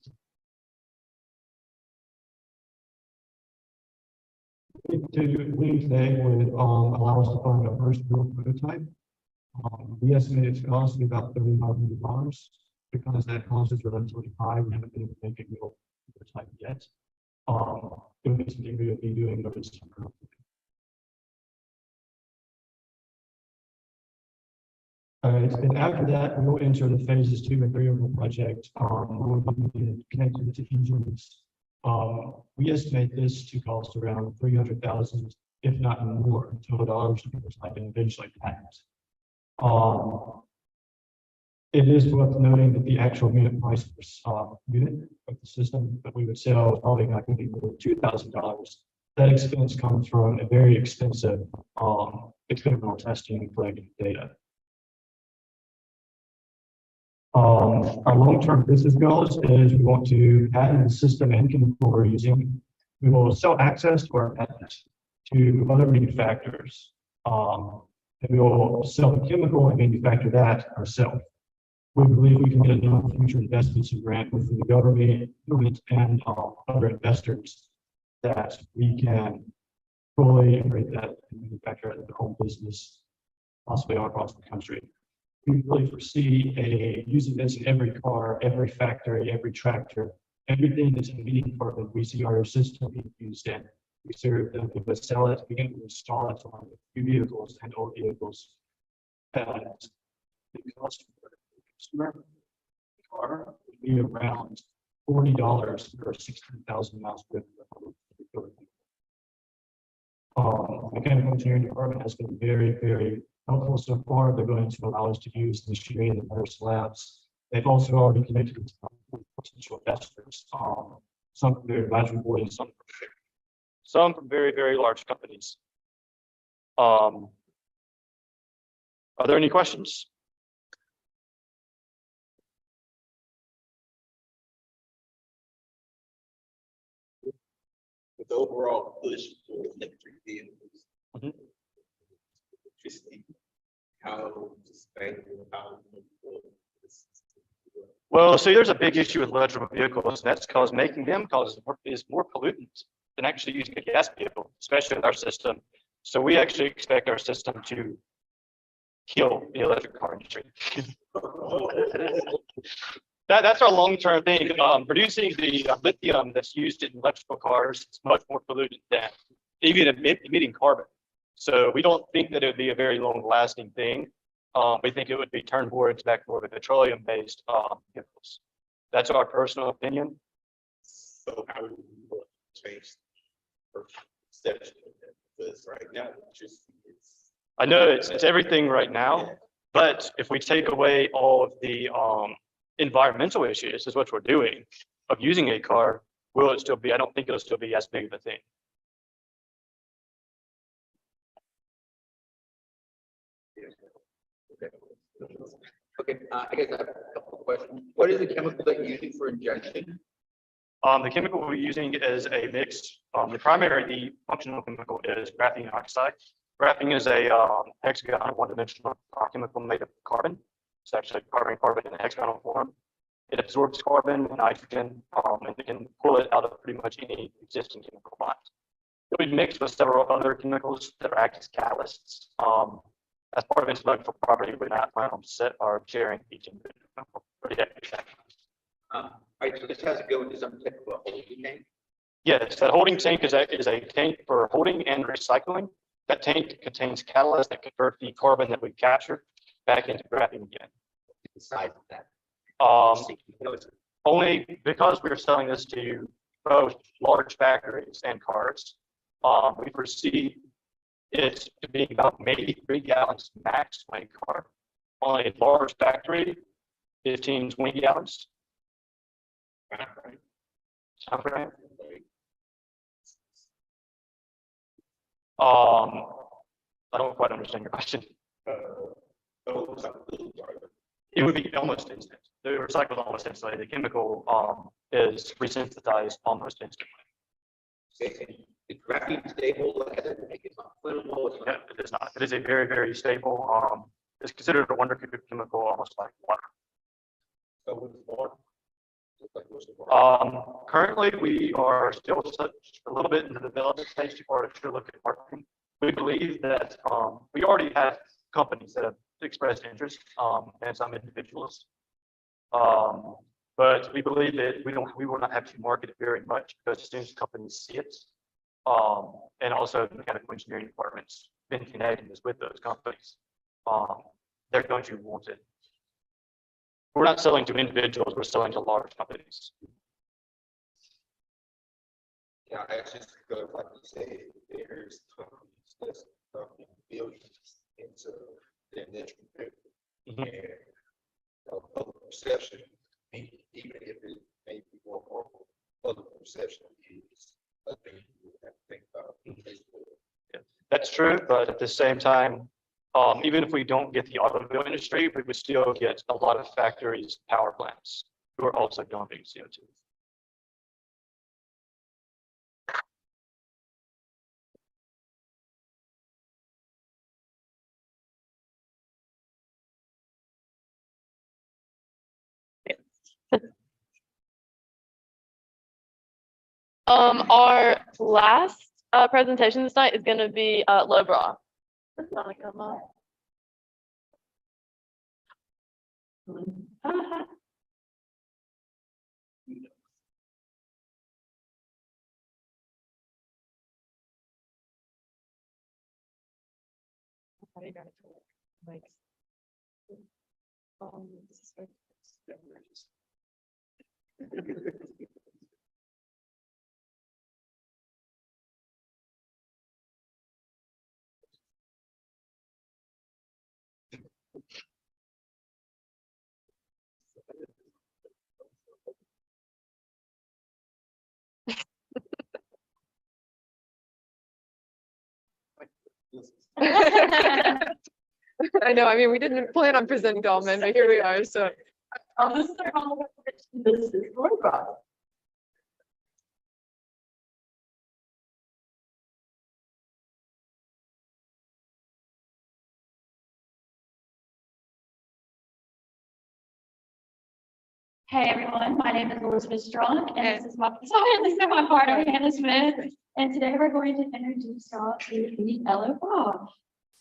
Today would allow us to find a first build prototype. We estimate its cost to be about $3,500. Because that cost is relatively high, we haven't been able to make a real prototype yet. It would be something we would be doing over the summer. And after that, we'll enter the phases 2 and 3 of the project. We'll be connected to engines. We estimate this to cost around $300,000, if not more, total dollars to be like and eventually patent. It is worth noting that the actual unit price per unit of the system that we would sell is probably not going to be more than $2,000 That expense comes from a very expensive experimental testing and collecting data. Our long-term business goals is we want to patent the system and chemical we're using. We will sell access to our patent to other manufacturers. And we will sell the chemical and manufacture that ourselves. We believe we can get enough future investments and grant from the government and other investors that we can fully integrate that and manufacture it in the home business, possibly all across the country. We really foresee using this in every car, every factory, every tractor, everything that's in the meeting department. We see our system being used in. We serve them, we sell it, we can install it on new vehicles and old vehicles. And the cost for the consumer car would be around $40 for 16,000 miles worth of mechanical engineering department has been very, very helpful so far. They're going to allow us to use the machinery in the various labs. They've also already connected with potential investors, some from their advisory board and some from very, very large companies. Are there any questions? With the overall push for electric vehicles, electricity, how sustainable, how Well, see, there's a big issue with electric vehicles, and that's because making them is more pollutant than actually using a gas vehicle, especially with our system. So we actually expect our system to kill the electric car industry. That's our long-term thing. Producing the lithium that's used in electrical cars is much more pollutant than even emitting carbon. So we don't think that it would be a very long-lasting thing. We think it would be turned back more of a petroleum-based vehicles. That's our personal opinion. So how would we change perception of this right now? I know it's everything right now, but if we take away all of the environmental issues, is what we're doing, of using a car, will it still be? I don't think it'll still be as big of a thing. Okay, I guess I have a couple of questions. What is the chemical that you're using for injection? The chemical we're using is a mix. The functional chemical is graphene oxide. Graphene is a hexagon one-dimensional chemical made of carbon. It's actually carbon in a hexagonal form. It absorbs carbon and nitrogen, and it can pull it out of pretty much any existing chemical bond. It'll be mixed with several other chemicals that act as catalysts. As part of intellectual property, we're not planning on sharing each individual chemical. All right, so this has to go into some type of a holding tank? Yes, that holding tank is a tank for holding and recycling. That tank contains catalysts that convert the carbon that we captured back into graphene again. The size of that? Only because we're selling this to both large factories and cars, we foresee it to be about maybe 3 gallons max on a car. On a large factory, 15, 20 gallons. Sound right? I don't quite understand your question. It would be almost instant. The recycled almost instantly. The chemical is resynthesized almost instantly. Is graphene stable? It's not flammable? Yeah, it is not. It is a very, very stable. It's considered a wonder chemical, almost like water. So what's water? Currently, we are still a little bit in the development stage before I look at marketing. We believe that we already have companies that have expressed interest and some individuals. But we believe that we will not have to market it very much because as soon as companies see it, and also the mechanical engineering departments been connecting us with those companies, they're going to want it. We're not selling to individuals, we're selling to large companies. Yeah, I just go like you say, there's companies that's talking billions into the initial paper. And public perception, even if it may be more harmful, public perception is a thing you have to think That's true, but at the same time, even if we don't get the automobile industry, we would still get a lot of factories, power plants, who are also dumping CO2. Our last presentation this night is going to be low bra. I know, I mean, we didn't plan on presenting to all men, but here we are, so. This is our whole this is low bra. Hey everyone, my name is Elizabeth Strong, and this is my partner Hannah Smith, and today we're going to introduce y'all to the LO bra.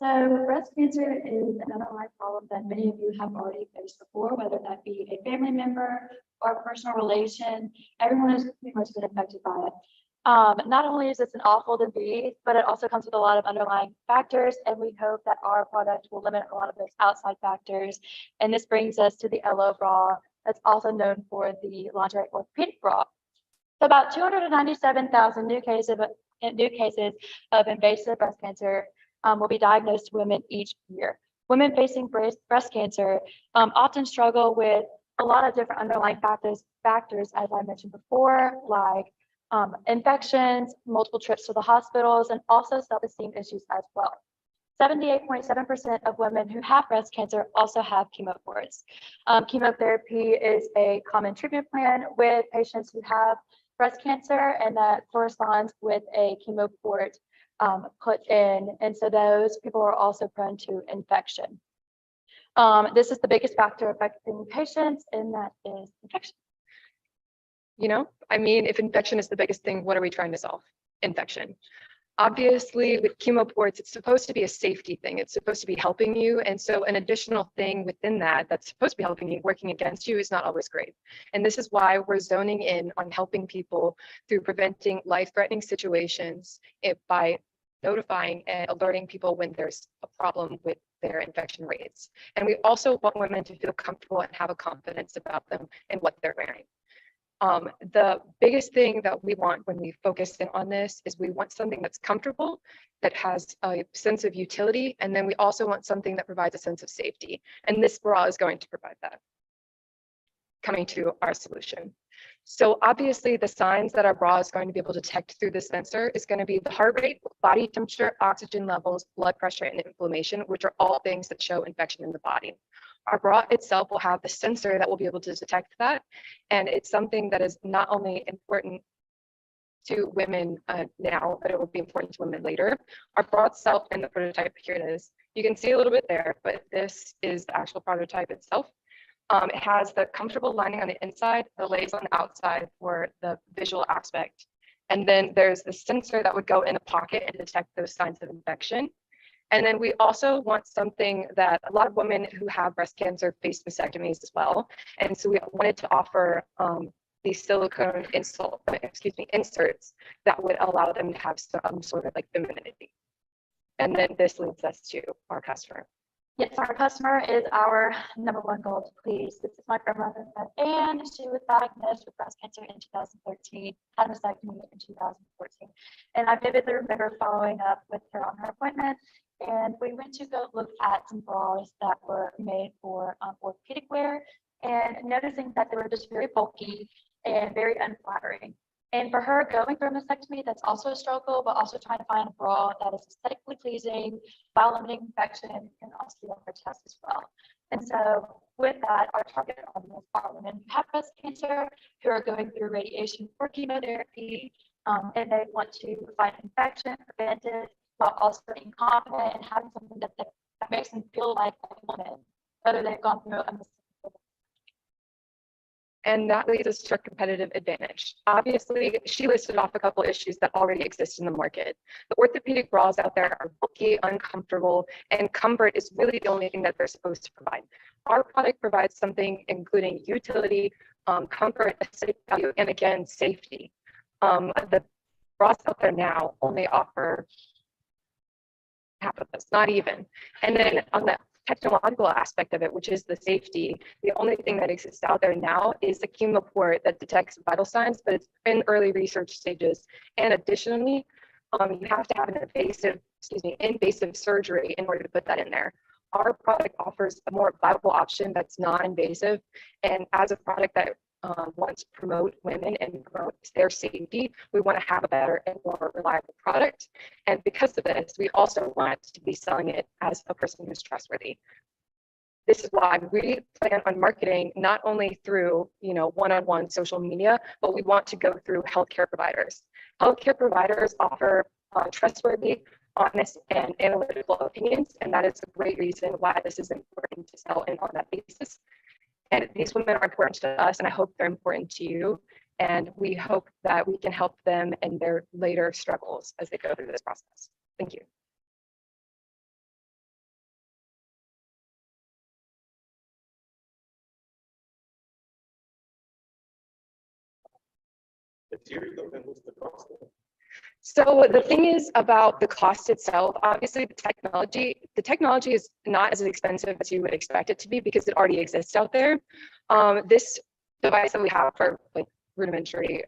So breast cancer is an underlying problem that many of you have already faced before, whether that be a family member or a personal relation. Everyone has pretty much been affected by it. Not only is this an awful disease, but it also comes with a lot of underlying factors, and we hope that our product will limit a lot of those outside factors. And this brings us to the LO bra, that's also known for the lingerie orthopedic bra. So about 297,000 new cases of invasive breast cancer will be diagnosed to women each year. Women facing breast cancer often struggle with a lot of different underlying factors, as I mentioned before, like infections, multiple trips to the hospitals, and also self-esteem issues as well. 78.7% of women who have breast cancer also have chemoports. Chemotherapy is a common treatment plan with patients who have breast cancer, and that corresponds with a chemoport put in. And so those people are also prone to infection. This is the biggest factor affecting patients, and that is infection. You know, I mean, if infection is the biggest thing, what are we trying to solve? Infection. Obviously, with chemoports, it's supposed to be a safety thing. It's supposed to be helping you. And so an additional thing within that that's supposed to be helping you, working against you, is not always great. And this is why we're zoning in on helping people through preventing life-threatening situations by notifying and alerting people when there's a problem with their infection rates. And we also want women to feel comfortable and have a confidence about them and what they're wearing. The biggest thing that we want when we focus in on this is we want something that's comfortable, that has a sense of utility, and then we also want something that provides a sense of safety. And this bra is going to provide that. Coming to our solution. So obviously the signs that our bra is going to be able to detect through this sensor is going to be the heart rate, body temperature, oxygen levels, blood pressure, and inflammation, which are all things that show infection in the body. Our bra itself will have the sensor that will be able to detect that. And it's something that is not only important to women now, but it will be important to women later. Our bra itself and the prototype, here it is. You can see a little bit there, but this is the actual prototype itself. It has the comfortable lining on the inside, the lace on the outside for the visual aspect. And then there's the sensor that would go in the pocket and detect those signs of infection. And then we also want something that a lot of women who have breast cancer face mastectomies as well. And so we wanted to offer these silicone inserts that would allow them to have some sort of like femininity. And then this leads us to our customer. Yes, our customer is our #1 goal to please. This is my grandmother, and she was diagnosed with breast cancer in 2013, had a mastectomy in 2014. And I vividly remember following up with her on her appointment, and we went to go look at some bras that were made for orthopedic wear, and noticing that they were just very bulky and very unflattering. And for her, going through a mastectomy, that's also a struggle, but also trying to find a bra that is aesthetically pleasing, while limiting infection, and also on her chest as well. And so with that, our target audience are women who have breast cancer, who are going through radiation or chemotherapy, and they want to fight infection, prevent it, while also being confident and having something that makes them feel like a woman, whether they've gone through a mastectomy. And that leads us to our competitive advantage. Obviously, she listed off a couple issues that already exist in the market. The orthopedic bras out there are bulky, uncomfortable, and comfort is really the only thing that they're supposed to provide. Our product provides something including utility, comfort, aesthetic value, and again, safety. The bras out there now only offer half of this, not even. And then on the technological aspect of it, which is the safety, the only thing that exists out there now is the chemoport that detects vital signs, but it's in early research stages. And additionally, you have to have an invasive surgery in order to put that in there. Our product offers a more viable option that's non-invasive, and as a product that wants to promote women and promote their safety, we want to have a better and more reliable product. And because of this, we also want to be selling it as a person who's trustworthy. This is why we plan on marketing not only through, one-on-one social media, but we want to go through healthcare providers. Healthcare providers offer trustworthy, honest, and analytical opinions, and that is a great reason why this is important to sell in on that basis. And these women are important to us, and I hope they're important to you. And we hope that we can help them in their later struggles as they go through this process. Thank you. So the thing is about the cost itself, obviously the technology is not as expensive as you would expect it to be because it already exists out there. This device that we have for like rudimentary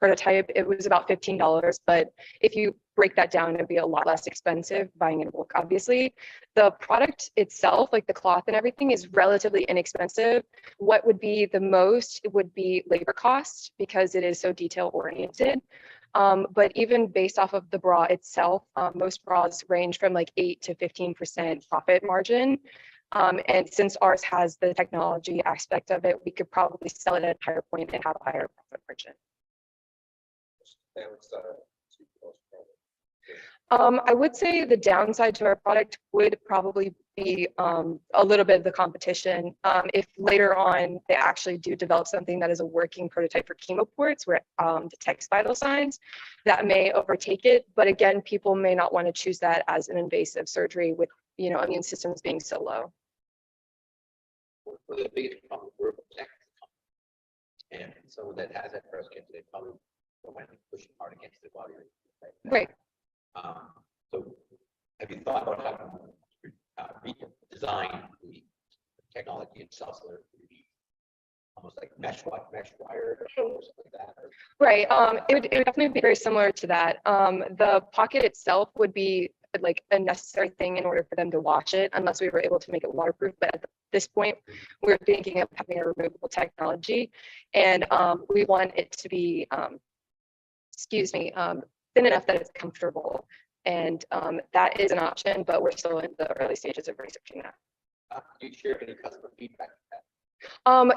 prototype, it was about $15, but if you break that down, it'd be a lot less expensive buying in bulk, obviously. The product itself, like the cloth and everything, is relatively inexpensive. What would be the most, it would be labor cost because it is so detail oriented. But even based off of the bra itself, most bras range from like 8 to 15% profit margin. And since ours has the technology aspect of it, we could probably sell it at a higher point and have a higher profit margin. I would say the downside to our product would probably be a little bit of the competition. If later on they actually do develop something that is a working prototype for chemoports where it detects vital signs, that may overtake it. But again, people may not want to choose that as an invasive surgery with immune systems being so low. For the biggest problem, we're protected. And someone that has that breast cancer, they probably don't want to push hard against it while you're right. So have you thought about how to redesign the technology itself so that it would be almost like mesh wire or something like that? Right. It would definitely be very similar to that. The pocket itself would be like a necessary thing in order for them to wash it, unless we were able to make it waterproof. But at this point, we're thinking of having a removable technology, and we want it to be, thin enough that it's comfortable. And that is an option, but we're still in the early stages of researching that. Do you share any customer feedback?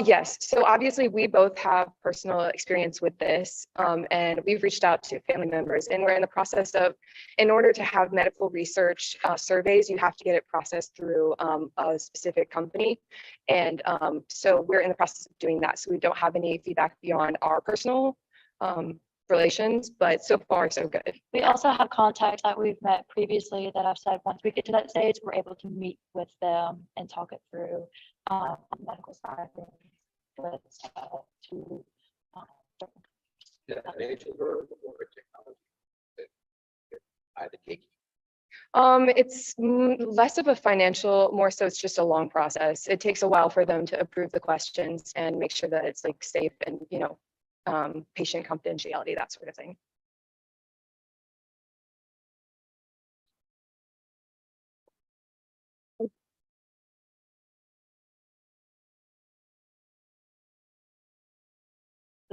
Yes, so obviously we both have personal experience with this, and we've reached out to family members, and we're in the process of, in order to have medical research surveys, you have to get it processed through a specific company. And so we're in the process of doing that. So we don't have any feedback beyond our personal relations, but so far so good. We also have contacts that we've met previously that I've said once we get to that stage, we're able to meet with them and talk it through on the medical side of things. But to It's less of a financial, more so it's just a long process. It takes a while for them to approve the questions and make sure that it's like safe and patient confidentiality, that sort of thing.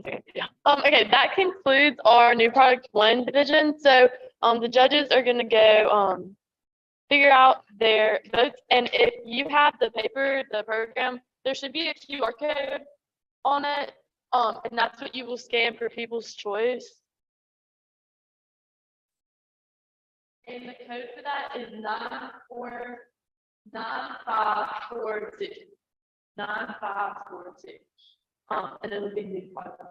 Okay, that concludes our new product one division. So the judges are going to go figure out their votes. And if you have the paper, the program, there should be a QR code on it. And that's what you will scan for people's choice. And the code for that is 949542. 9542. And it'll be new product.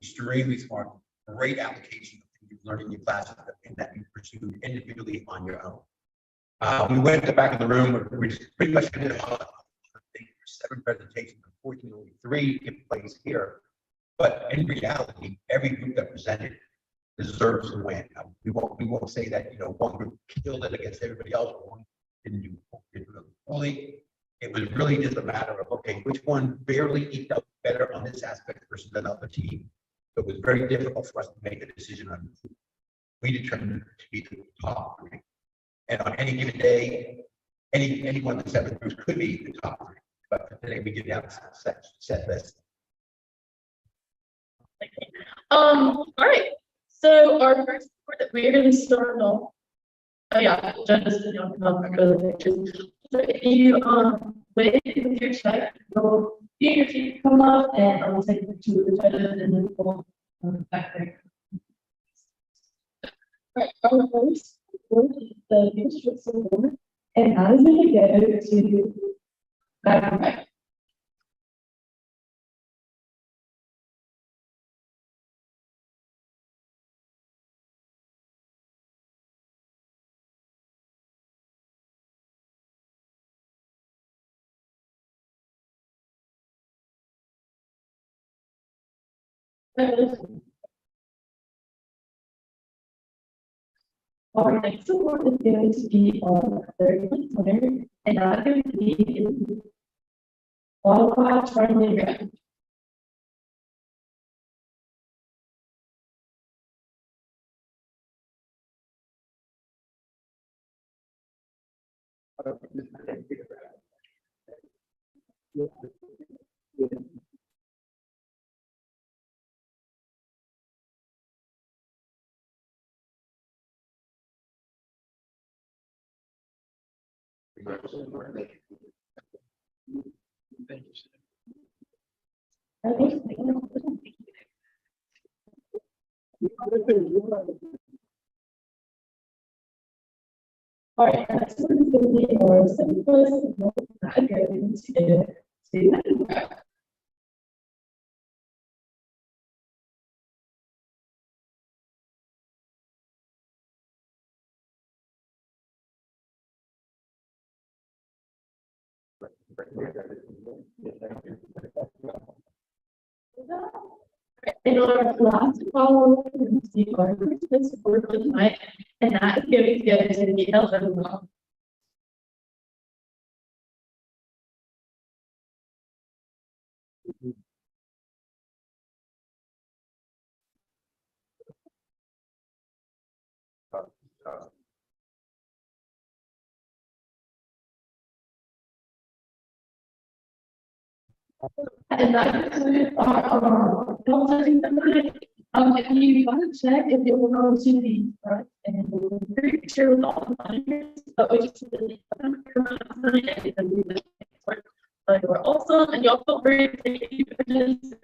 extremely smart, great application of things you've learned in your classes and that you pursued individually on your own. We went to the back of the room, we pretty much did 7 presentations, unfortunately 3 took place here. But in reality, every group that presented deserves to win. We won't say that, you know, one group killed it against everybody else, or one didn't do really fully. It was really just a matter of, okay, which one barely eked out better on this aspect versus another team. So it was very difficult for us to make a decision on who we determined to be the top 3. And on any given day, any one of the 7 groups could be the top 3. But today we did have a set list. All right. So our first report that we're going to start off. Oh yeah, judges did not come up for the pictures. So if you wait with your check, you'll see your sheet come up, and I will take a picture of the judges, and then we'll back there. All right. Our first report is the district award, and I was going to go to back. Our next award is going to be on third winner, and I'm going to be in qualified friendly round. Thank you. All right, next one is going to be our second place. I'm going to student. And our last follow-up is the our Christmas support for tonight, and that is going to go to the LWL. And that includes our if you want to check if you're going to the right, and we're very sure with all the monitors, but we just really but we're awesome, and y'all feel free to take any pictures